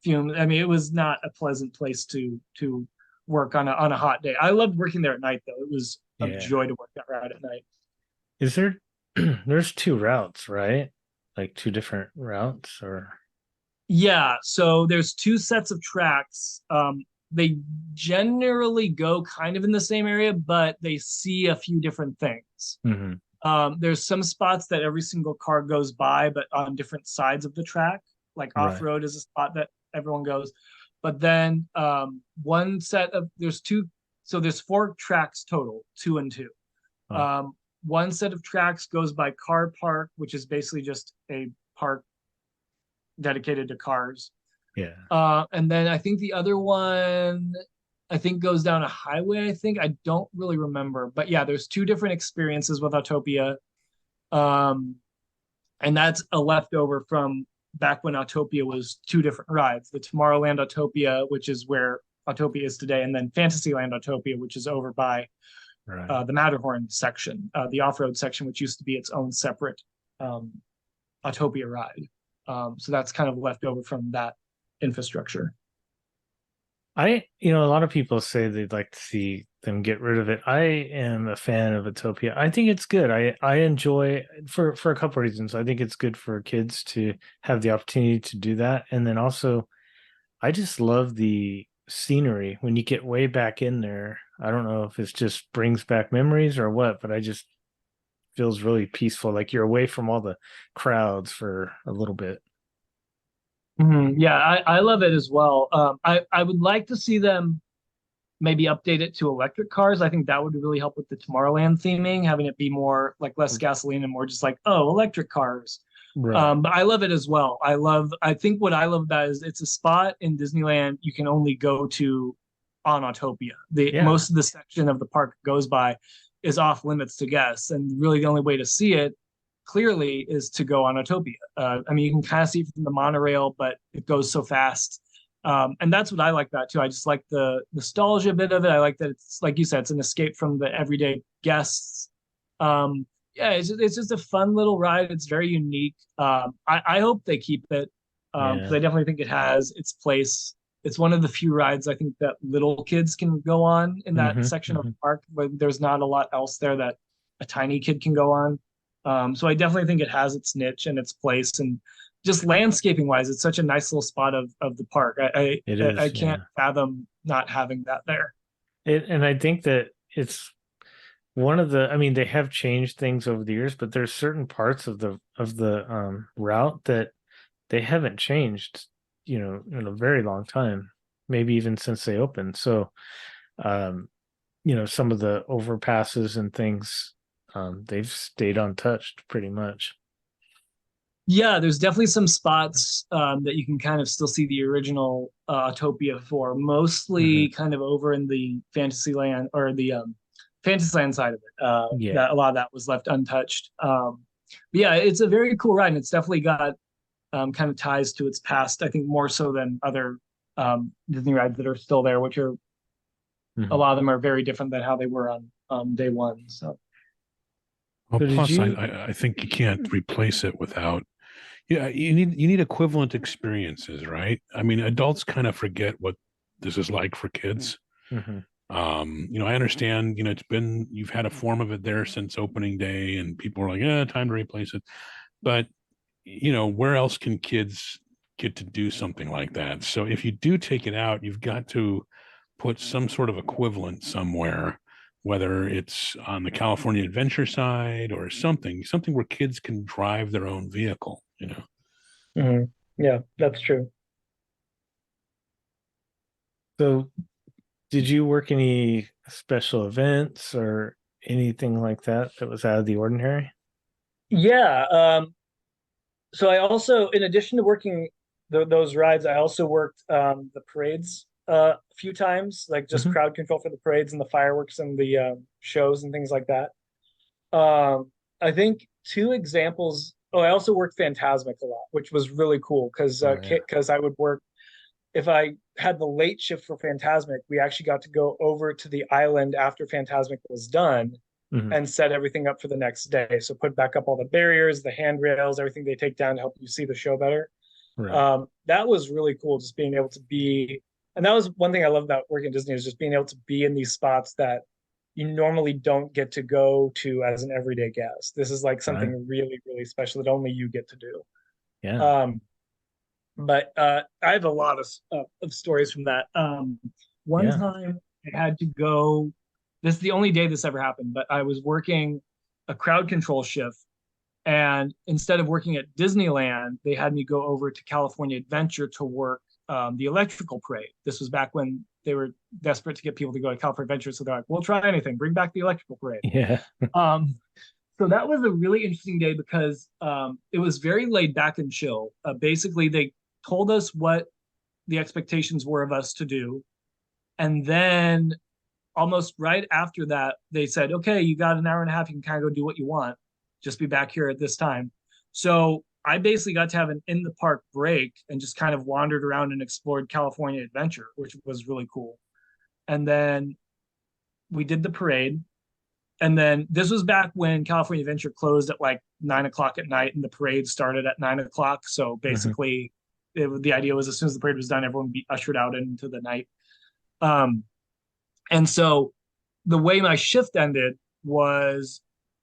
fumes. I mean, it was not a pleasant place to work on a hot day. I loved working there at night though. It was a joy to work that ride at night. Is there there's 2 routes, right? Like 2 different routes or Yeah, so there's 2 sets of tracks. They generally go kind of in the same area, but they see a few different things. There's some spots that every single car goes by, but on different sides of the track. Like off-road is a spot that everyone goes. But then one set of there's 4 tracks total, 2 and 2. one set of tracks goes by Car Park, which is basically just a park dedicated to cars. Yeah. And then I think the other one, I think, goes down a highway. I don't really remember, but yeah, there's two different experiences with Autopia. And that's a leftover from back when Autopia was two different rides: the Tomorrowland Autopia, which is where Autopia is today, and then Fantasyland Autopia, which is over by the Matterhorn section, the off-road section, which used to be its own separate Autopia ride. So that's kind of left over from that infrastructure. A lot of people say they'd like to see them get rid of it. I am a fan of Autopia. I think it's good. I enjoy for a couple of reasons. I think it's good for kids to have the opportunity to do that. And then also, I just love the scenery when you get way back in there. I don't know if it just brings back memories or what, but I just feels really peaceful. Like you're away from all the crowds for a little bit. Mm-hmm. Yeah, I love it as well. I would like to see them maybe update it to electric cars. I think that would really help with the Tomorrowland theming, having it be more like less gasoline and more just like, oh, electric cars. Right. But I love it as well. I think what I love about it is it's a spot in Disneyland you can only go to on Autopia. Most of the section of the park goes by is off limits to guests, and really the only way to see it clearly is to go on Autopia. I mean, you can kind of see it from the monorail, but it goes so fast. And that's what I like about it too. I just like the nostalgia bit of it. I like that it's, like you said, it's an escape from the everyday guests. It's just a fun little ride. It's very unique. I hope they keep it because I definitely think it has its place. It's one of the few rides I think that little kids can go on in that section of the park, where there's not a lot else there that a tiny kid can go on. So I definitely think it has its niche and its place, and just landscaping wise, it's such a nice little spot of the park. I can't fathom not having that there. And I think that it's one of the, I mean, they have changed things over the years, but there's certain parts of the route that they haven't changed, in a very long time, maybe even since they opened. So, some of the overpasses and things, they've stayed untouched pretty much. Yeah, there's definitely some spots that you can kind of still see the original Autopia for, mostly kind of over in the Fantasyland or the Fantasyland side of it. That a lot of that was left untouched. But yeah, it's a very cool ride, and it's definitely got kind of ties to its past, I think more so than other Disney rides that are still there, which are a lot of them are very different than how they were on day one. So. Well, plus, I think you can't replace it without. Yeah, you need equivalent experiences, right? I mean, adults kind of forget what this is like for kids. I understand. You've had a form of it there since opening day, and people are like, "Yeah, time to replace it." But where else can kids get to do something like that? So if you do take it out, you've got to put some sort of equivalent somewhere, whether it's on the California Adventure side or something where kids can drive their own vehicle, Yeah, that's true. So did you work any special events or anything like that was out of the ordinary? Yeah. So I also, in addition to working those rides, I also worked the parades a few times, like just crowd control for the parades and the fireworks and the shows and things like that. I think two examples. Oh, I also worked Fantasmic a lot, which was really cool because I would work, if I had the late shift for Fantasmic, we actually got to go over to the island after Fantasmic was done and set everything up for the next day. So put back up all the barriers, the handrails, everything they take down to help you see the show better. Right. That was really cool, just being able to be, and that was one thing I love about working at Disney, is just being able to be in these spots that you normally don't get to go to as an everyday guest. This is like something really, really special that only you get to do. Yeah. But I have a lot of stories from that. One time I had to go, this is the only day this ever happened, but I was working a crowd control shift, and instead of working at Disneyland, they had me go over to California Adventure to work the electrical parade. This was back when they were desperate to get people to go to California Adventure, so they're like, "We'll try anything. Bring back the electrical parade." Yeah. So that was a really interesting day because it was very laid back and chill. Basically, they told us what the expectations were of us to do. And then almost right after that, they said, okay, you got an hour and a half. You can kind of go do what you want. Just be back here at this time. So I basically got to have an in the park break and just kind of wandered around and explored California Adventure, which was really cool. And then we did the parade. And then this was back when California Adventure closed at like 9 o'clock at night and the parade started at 9 o'clock. So basically, the idea was as soon as the parade was done, everyone would be ushered out into the night. And so the way my shift ended was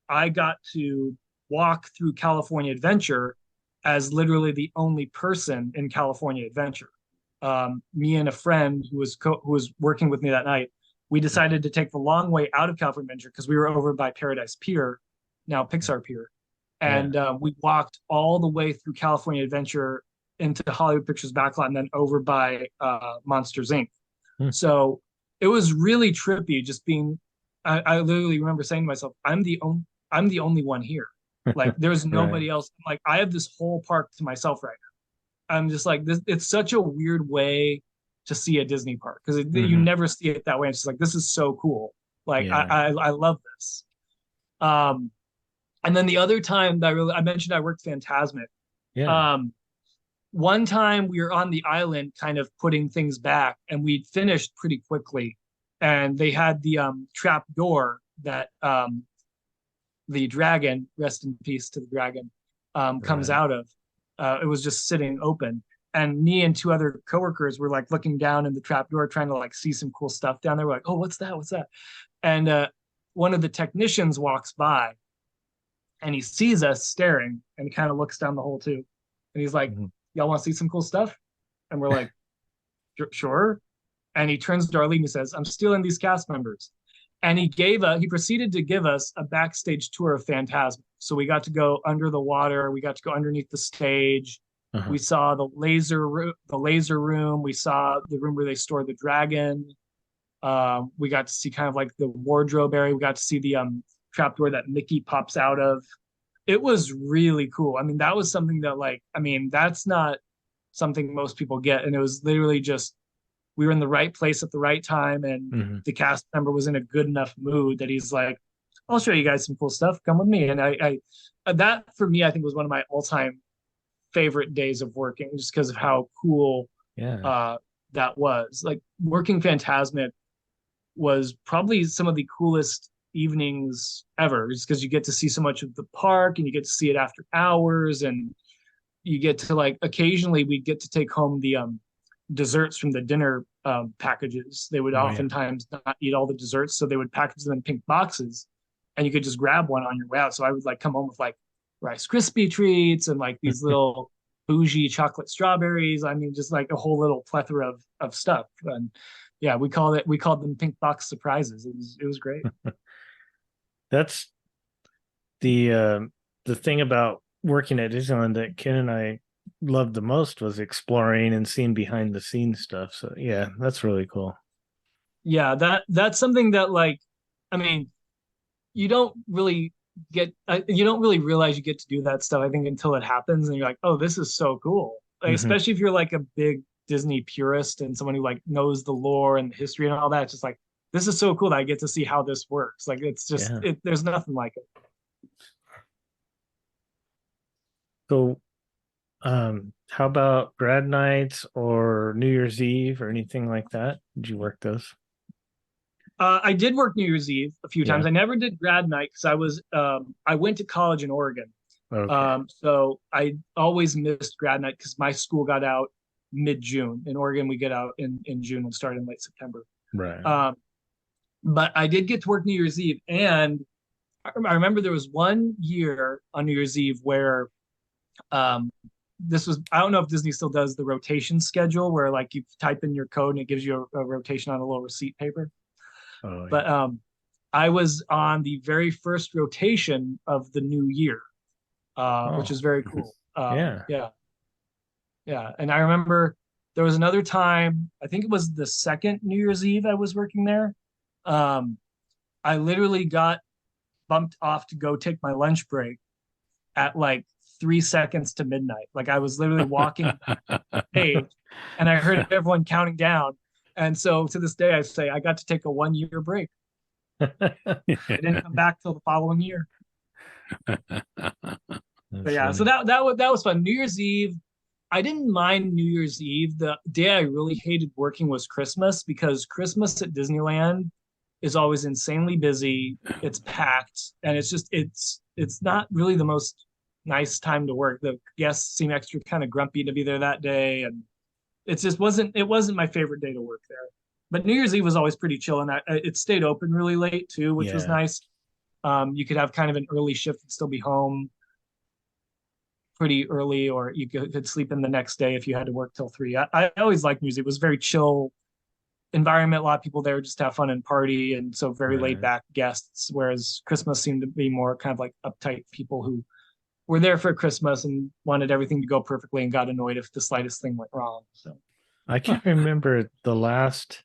I got to walk through California Adventure as literally the only person in California Adventure. Me and a friend who was working with me that night, we decided to take the long way out of California Adventure because we were over by Paradise Pier, now Pixar Pier. And we walked all the way through California Adventure into Hollywood Pictures backlot and then over by Monsters Inc. So it was really trippy just being, I literally remember saying to myself, I'm the only one here. Like there's nobody else. Like I have this whole park to myself right now. I'm just like this. It's such a weird way to see a Disney park because you never see it that way. It's just like this is so cool. Like I love this. And then the other time that I mentioned I worked Phantasmic. Yeah. One time we were on the island kind of putting things back and we'd finished pretty quickly. And they had the trap door that the dragon, rest in peace to the dragon, comes out of. It was just sitting open. And me and two other coworkers were like looking down in the trap door, trying to like see some cool stuff down there. We're like, oh, what's that? What's that? And one of the technicians walks by and he sees us staring and he kind of looks down the hole too. And he's like, y'all want to see some cool stuff? And we're like, sure. And he turns to our lead and he says, I'm stealing these cast members. And he proceeded to give us a backstage tour of Phantasm. So we got to go under the water. We got to go underneath the stage. We saw the laser room. We saw the room where they store the dragon. We got to see kind of like the wardrobe area. We got to see the trapdoor that Mickey pops out of. It was really cool. I mean, that was something that that's not something most people get. And it was literally just, we were in the right place at the right time. And the cast member was in a good enough mood that he's like, I'll show you guys some cool stuff. Come with me. And I that for me, I think was one of my all-time favorite days of working just because of how cool that was. Like working Phantasmic was probably some of the coolest evenings ever just because you get to see so much of the park and you get to see it after hours and you get to like occasionally we get to take home the desserts from the dinner packages. They would oftentimes not eat all the desserts, so they would package them in pink boxes and you could just grab one on your way out. So I would like come home with like Rice Krispie treats and like these little bougie chocolate strawberries. I mean, just like a whole little plethora of stuff. And yeah, we called them pink box surprises. It was great. That's the thing about working at Disneyland that Ken and I loved the most was exploring and seeing behind the scenes stuff. So yeah, that's really cool. Yeah, that's something that like, I mean, you don't really realize you get to do that stuff, I think, until it happens and you're like, oh, this is so cool. Like, especially if you're like a big Disney purist and someone who like knows the lore and the history and all that. It's just like, this is so cool that I get to see how this works. Like, it's just, there's nothing like it. So, how about grad nights or New Year's Eve or anything like that? Did you work those? I did work New Year's Eve a few times. I never did grad night because I went to college in Oregon. Okay. So I always missed grad night because my school got out mid-June. In Oregon, we get out in June and start in late September. Right. But I did get to work New Year's Eve. And I remember there was one year on New Year's Eve where this was, I don't know if Disney still does the rotation schedule where like you type in your code and it gives you a rotation on a little receipt paper. Oh, yeah. But I was on the very first rotation of the new year, which is very cool. Yeah. And I remember there was another time, I think it was the second New Year's Eve I was working there. I literally got bumped off to go take my lunch break at like 3 seconds to midnight. Like I was literally walking stage and I heard everyone counting down. And so to this day, I say I got to take a 1 year break. I didn't come back till the following year. But yeah, so that was fun. New Year's Eve, I didn't mind New Year's Eve. The day I really hated working was Christmas, because Christmas at Disneyland is always insanely busy. It's packed, and it's not really the most nice time to work. The guests seem extra kind of grumpy to be there that day, and it wasn't my favorite day to work there. But New Year's Eve was always pretty chill, and it stayed open really late too, which was nice. You could have kind of an early shift and still be home pretty early, or you could sleep in the next day if you had to work till 3. I always liked New Year's Eve. It was a very chill environment. A lot of people there just to have fun and party, and so very laid back guests. Whereas Christmas seemed to be more kind of like uptight people who were there for Christmas and wanted everything to go perfectly and got annoyed if the slightest thing went wrong. So I can't remember the last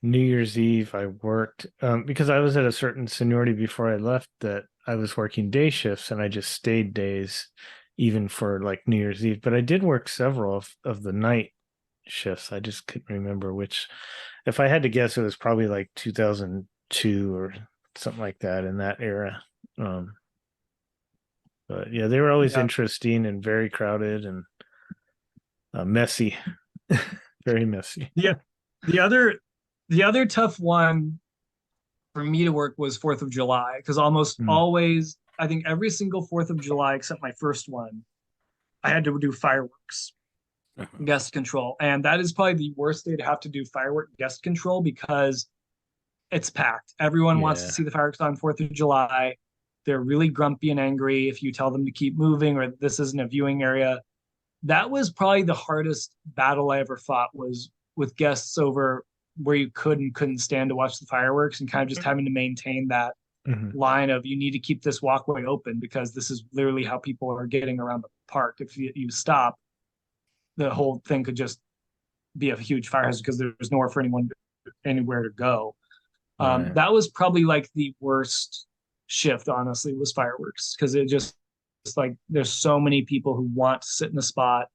New Year's Eve I worked, because I was at a certain seniority before I left that I was working day shifts, and I just stayed days even for like New Year's Eve. But I did work several of the night shifts. I just couldn't remember which. If I had to guess, it was probably like 2002 or something like that, in that era. But yeah, they were always interesting and very crowded and messy. Very messy. Yeah. The other tough one for me to work was 4th of July, because almost always, I think every single 4th of July except my first one, I had to do fireworks guest control. And that is probably the worst day to have to do firework guest control, because it's packed. Everyone wants to see the fireworks on 4th of July. They're really grumpy and angry if you tell them to keep moving or this isn't a viewing area. That was probably the hardest battle I ever fought, was with guests over where you could and couldn't stand to watch the fireworks, and kind of just having to maintain that line of, you need to keep this walkway open because this is literally how people are getting around the park. If you stop, the whole thing could just be a huge fire hazard because there's nowhere for anywhere to go. That was probably like the worst shift, honestly, was fireworks, because it's like there's so many people who want to sit in the spot.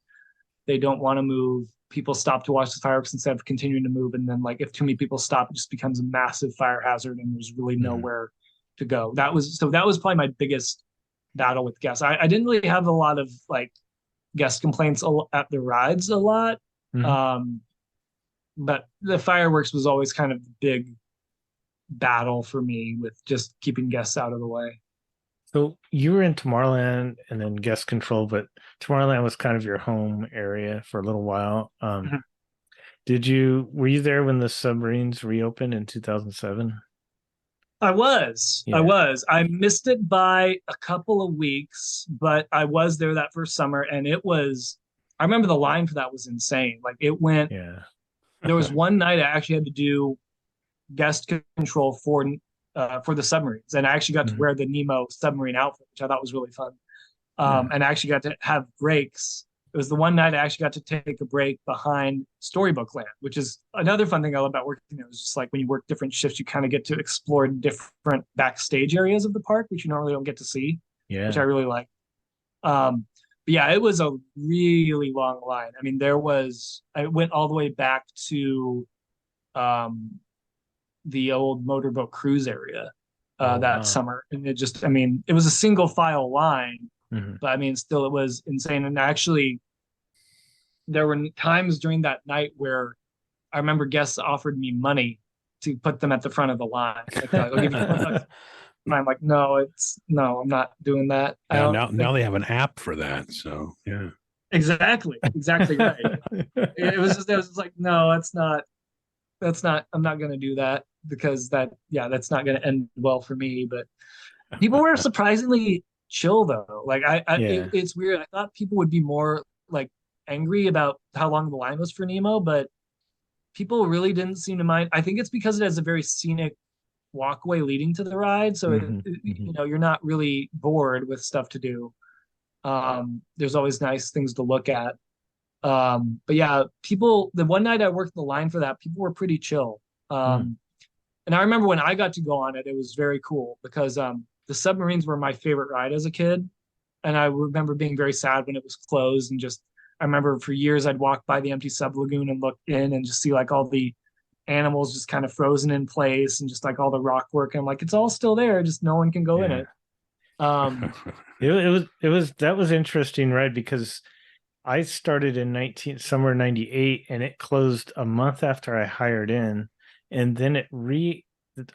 They don't want to move. People stop to watch the fireworks instead of continuing to move. And then like if too many people stop, it just becomes a massive fire hazard and there's really nowhere to go. That was probably my biggest battle with guests. I didn't really have a lot of like guest complaints at the rides a lot. But the fireworks was always kind of the big battle for me with just keeping guests out of the way. So you were in Tomorrowland and then guest control, but Tomorrowland was kind of your home area for a little while. Were you there when the submarines reopened in 2007? I was. I missed it by a couple of weeks, but I was there that first summer, and I remember the line for that was insane. Like it went, there was one night I actually had to do guest control for the submarines, and I actually got to wear the Nemo submarine outfit, which I thought was really fun. And I actually got to have breaks. It was the one night I actually got to take a break behind Storybook Land, which is another fun thing I love about working there. It's just like when you work different shifts, you kind of get to explore different backstage areas of the park, which you normally don't get to see, which I really like. But yeah, it was a really long line. I mean, I went all the way back to the old motorboat cruise area summer. And it was a single file line, but I mean, still, it was insane. And actually, there were times during that night where I remember guests offered me money to put them at the front of the line. Like, I'll give you $20. And I'm like, no, I'm not doing that. Now they have an app for that. So yeah. Exactly right. It was just like, no, I'm not going to do that, because that's not going to end well for me. But people were surprisingly chill though. Like it's weird. I thought people would be more like angry about how long the line was for Nemo, but people really didn't seem to mind. I think it's because it has a very scenic walkway leading to the ride, so you're not really bored with stuff to do. There's always nice things to look at. But yeah, the one night I worked the line for that, people were pretty chill. And I remember when I got to go on it, it was very cool because the submarines were my favorite ride as a kid, and I remember being very sad when it was closed. And just I remember for years I'd walk by the empty sub lagoon and look in and just see like all the animals just kind of frozen in place and just like all the rock work. And I'm like, it's all still there, just no one can go in it. It was that was interesting, right? Because I started in 98, and it closed a month after I hired in, and then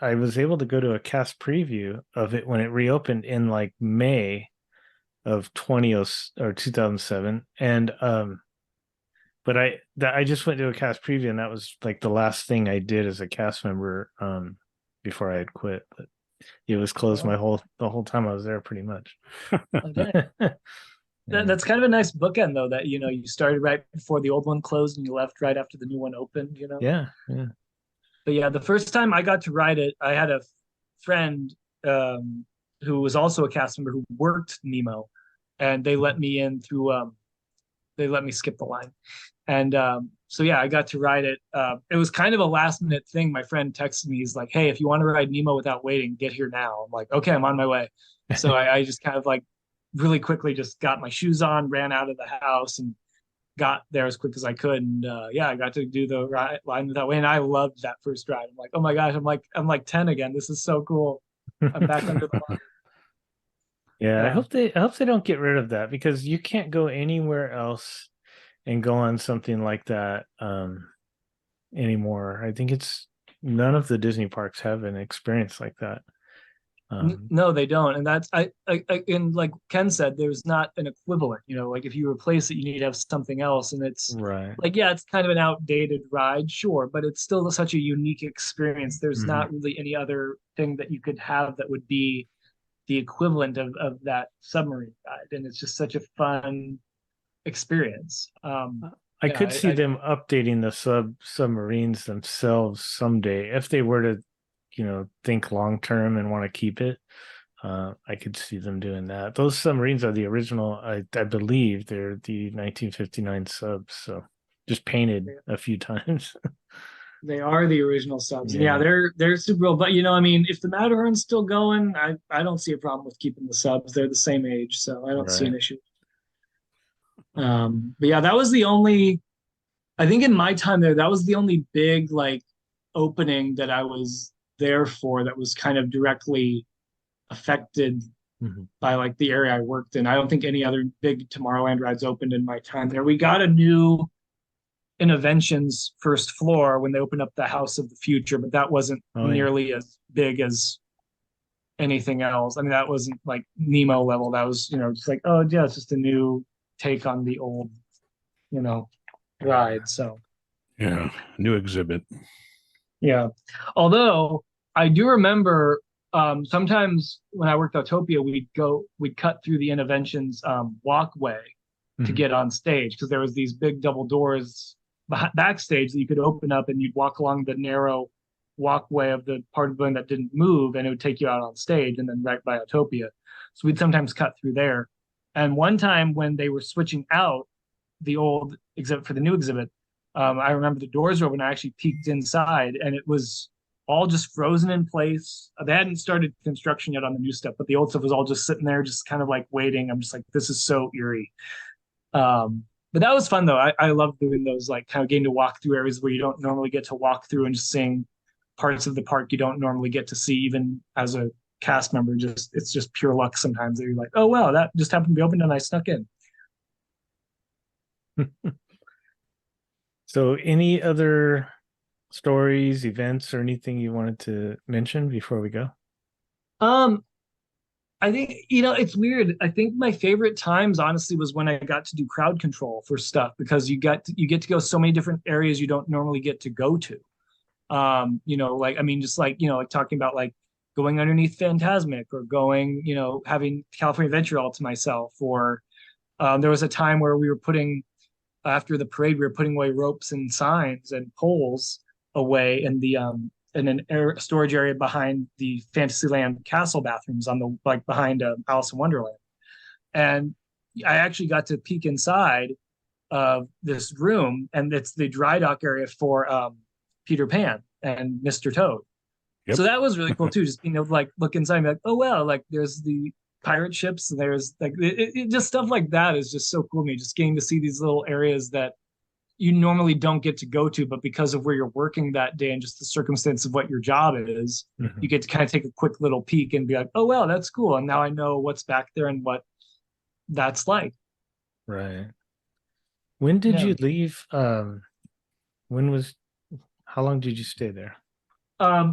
I was able to go to a cast preview of it when it reopened in like May of 2007, and but I just went to a cast preview, and that was like the last thing I did as a cast member before I had quit. But it was closed the whole time I was there, pretty much. Okay. That's kind of a nice bookend, though, that you started right before the old one closed and you left right after the new one opened. Yeah. But yeah, the first time I got to ride it, I had a friend who was also a cast member who worked Nemo, and they let me in through they let me skip the line. And so yeah, I got to ride it. It was kind of a last minute thing. My friend texted me, he's like, "Hey, if you want to ride Nemo without waiting, get here now." I'm like, "Okay, I'm on my way." So I just kind of like really quickly just got my shoes on, ran out of the house, and got there as quick as I could. And yeah, I got to do the line without waiting. I loved that first ride. I'm like, oh my gosh, I'm like 10 again. This is so cool. I'm back under the water. Yeah, I hope they don't get rid of that, because you can't go anywhere else and go on something like that anymore. I think none of the Disney parks have an experience like that. No, they don't. And that's I and like Ken said, there's not an equivalent. Like if you replace it, you need to have something else. And it's right. Like, yeah, it's kind of an outdated ride, sure, but it's still such a unique experience. There's not really any other thing that you could have that would be the equivalent of that submarine ride. And it's just such a fun experience. I could see them updating the submarines themselves someday if they were to think long term and want to keep it. I could see them doing that. Those submarines are the original. I believe they're the 1959 subs, so just painted a few times. They are the original subs. Yeah, they're super cool. But I mean, if the Matterhorn's still going, I don't see a problem with keeping the subs. They're the same age, so I don't see an issue. But yeah, that was the only. I think in my time there, that was the only big like opening that I was there for that was kind of directly affected by like the area I worked in. I don't think any other big Tomorrowland rides opened in my time there. We got a new Innovention's first floor when they opened up the House of the Future, but that wasn't nearly as big as anything else. I mean, that wasn't like Nemo level. That was, just like, oh yeah, it's just a new take on the old, ride. So yeah, new exhibit. Yeah. Although I do remember sometimes when I worked Autopia, we'd cut through the Innovention's walkway to get on stage, because there was these big double doors backstage that you could open up, and you'd walk along the narrow walkway of the part of the building that didn't move, and it would take you out on stage and then right by Autopia. So we'd sometimes cut through there. And one time when they were switching out the old exhibit for the new exhibit, I remember the doors were open. I actually peeked inside, and it was all just frozen in place. They hadn't started construction yet on the new stuff, but the old stuff was all just sitting there, just kind of like waiting. I'm just like, this is so eerie. But that was fun though. I love doing those, like kind of getting to walk through areas where you don't normally get to walk through, and just seeing parts of the park you don't normally get to see, even as a cast member. It's just pure luck sometimes that you're like, oh wow, that just happened to be open and I snuck in. So any other stories, events, or anything you wanted to mention before we go? I think, it's weird. I think my favorite times, honestly, was when I got to do crowd control for stuff, because you get to go so many different areas you don't normally get to go to. Like, I mean, just like, like talking about like going underneath Phantasmic, or going, having California Adventure all to myself. Or there was a time where we were after the parade, we were putting away ropes and signs and poles away in the in an storage area behind the Fantasyland castle bathrooms behind Alice in Wonderland. And I actually got to peek inside of this room, and it's the dry dock area for Peter Pan and Mr. Toad. Yep. So that was really cool too, just being able to like look inside and be like, oh well, like there's the pirate ships and there's like just stuff like that is just so cool to me. Just getting to see these little areas that you normally don't get to go to, but because of where you're working that day and just the circumstance of what your job is, you get to kind of take a quick little peek and be like, oh well, that's cool. And now I know what's back there and what that's like. Right. When did you leave? How long did you stay there?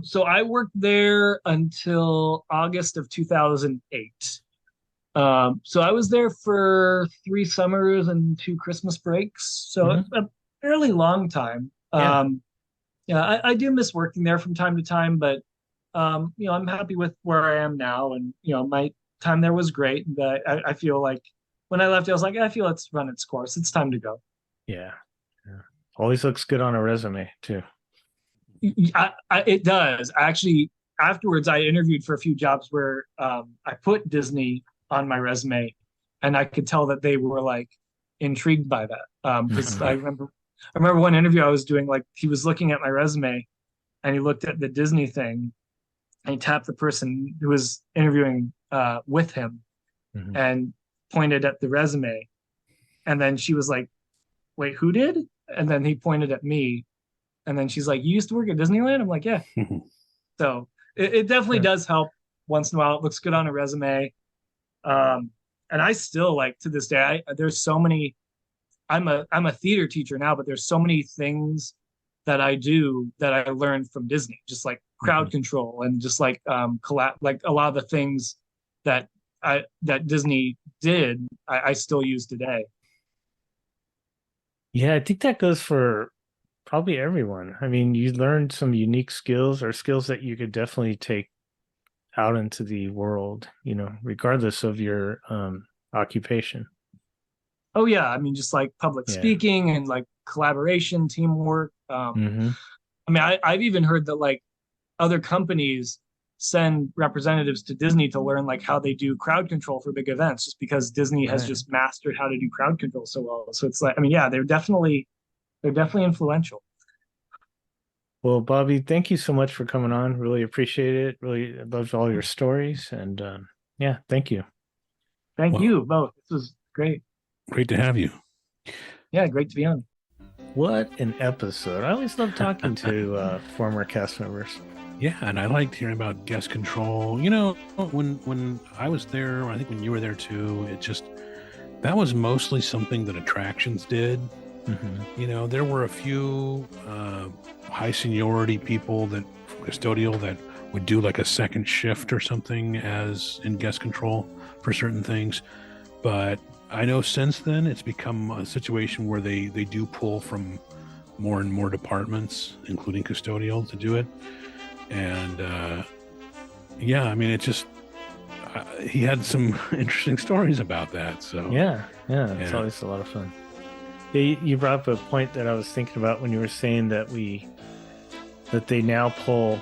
So I worked there until August of 2008. So I was there for 3 summers and 2 Christmas breaks. So a fairly long time. Yeah, I do miss working there from time to time, but I'm happy with where I am now. And my time there was great. And I feel like when I left, I was like, I feel it's run its course. It's time to go. Yeah. Always looks good on a resume too. It does. Actually, afterwards, I interviewed for a few jobs where I put Disney on my resume, and I could tell that they were like intrigued by that. Because I remember one interview I was doing, like he was looking at my resume, and he looked at the Disney thing, and he tapped the person who was interviewing with him, and pointed at the resume, and then she was like, "Wait, who did?" And then he pointed at me. And then she's like, "You used to work at Disneyland?" I'm like, "Yeah." So it definitely does help once in a while. It looks good on a resume. And I still, like, to this day, there's so many. I'm a theater teacher now, but there's so many things that I do that I learned from Disney, just like crowd control and just like like a lot of the things that Disney did, I still use today. Yeah, I think that goes for probably everyone. I mean, you learned some unique skills or skills that you could definitely take out into the world, regardless of your occupation. Oh yeah, I mean, just like public speaking and like collaboration, teamwork. I mean, I've even heard that like other companies send representatives to Disney to learn like how they do crowd control for big events, just because Disney has just mastered how to do crowd control so well. So it's like, I mean, yeah, they're definitely influential. Well, Bobby, thank you so much for coming on. Really appreciate it. Really loved all your stories. And thank you. Thank you both. This was great. Great to have you. Yeah, great to be on. What an episode. I always love talking to former cast members. Yeah, and I liked hearing about guest control. When I was there, I think when you were there too, that was mostly something that attractions did. There were a few high seniority people that custodial that would do like a second shift or something as in guest control for certain things. But I know since then it's become a situation where they do pull from more and more departments, including custodial, to do it. And I mean, he had some interesting stories about that. So it's always a lot of fun. You brought up a point that I was thinking about when you were saying that they now pull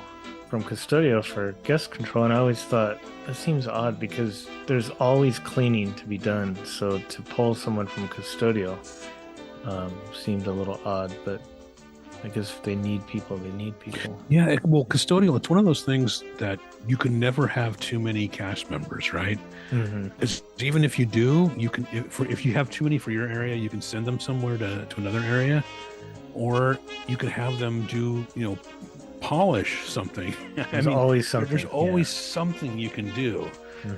from custodial for guest control, and I always thought that seems odd because there's always cleaning to be done. So to pull someone from custodial seemed a little odd, but I guess if they need people, they need people. Yeah, well, custodial, it's one of those things that you can never have too many cast members, right? It's, even if you do, you can, if you have too many for your area, you can send them somewhere to another area, or you could have them do, polish something. There's always something. There's always something you can do.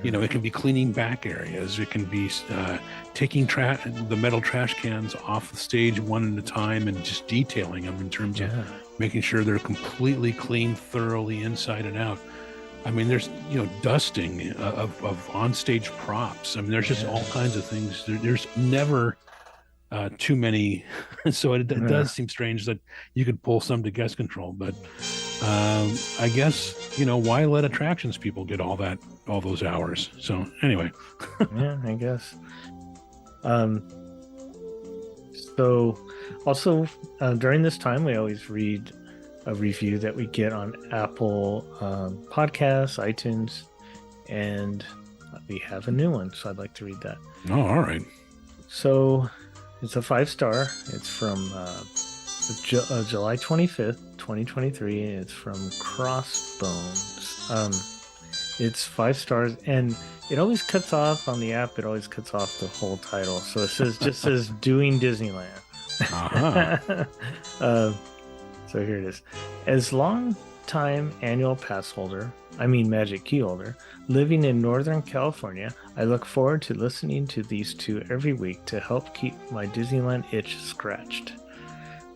It can be cleaning back areas. It can be taking the metal trash cans off the stage one at a time and just detailing them in terms of making sure they're completely clean, thoroughly inside and out. I mean, there's, dusting of onstage props. I mean, there's just all kinds of things. There's never too many. So it does seem strange that you could pull some to guest control, but I guess, why let attractions people get all those hours? So anyway. Yeah, I guess. So also during this time, we always read a review that we get on Apple Podcasts, iTunes, and we have a new one. So I'd like to read that. Oh, all right. So it's a 5-star. It's from July 25th, 2023. It's from Crossbones. It's 5 stars, and it always cuts off on the app. It always cuts off the whole title, so it says doing Disneyland. So here it is. As long-time annual pass holder, Magic Key holder, living in Northern California, I look forward to listening to these two every week to help keep my Disneyland itch scratched.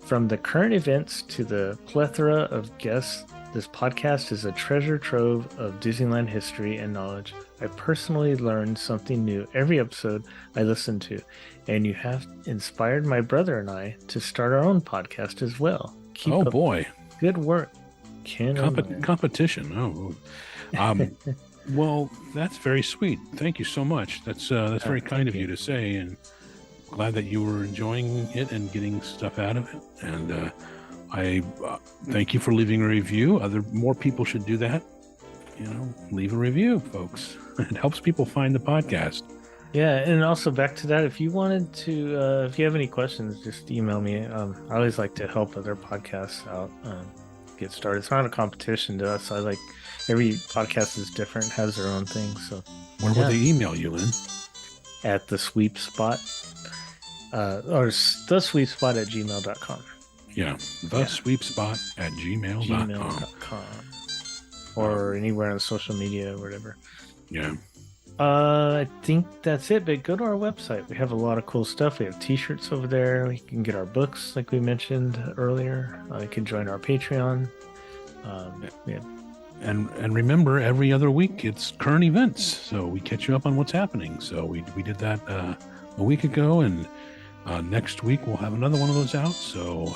From the current events to the plethora of guests, this podcast is a treasure trove of Disneyland history and knowledge. I personally learn something new every episode I listen to, and you have inspired my brother and I to start our own podcast as well. Keep up boy. Good work. Competition. Well, that's very sweet. Thank you so much. That's very kind of you to say, and glad that you were enjoying it and getting stuff out of it. And I thank you for leaving a review. More people should do that. Leave a review, folks. It helps people find the podcast. Yeah, and also back to that, if you wanted to, if you have any questions, just email me. I always like to help other podcasts out get started. It's not a competition to us. I like every podcast is different, has their own thing. So where will they email you, Lynn? At the sweep spot, or the sweep spot at gmail.com. Yeah, sweep spot at gmail.com. Or anywhere on social media or whatever. Yeah. I think that's it, but go to our website. We have a lot of cool stuff. We have t-shirts over there. You can get our books like we mentioned earlier. You can join our Patreon. Yeah. And remember, every other week it's current events, so we catch you up on what's happening. So we did that a week ago, and next week we'll have another one of those out. So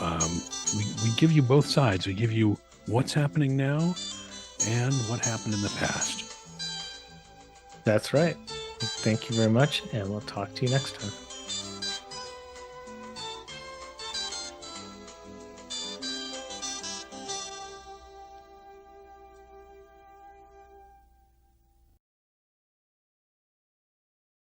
we give you both sides. We give you what's happening now and what happened in the past. That's right. Thank you very much, and we'll talk to you next time.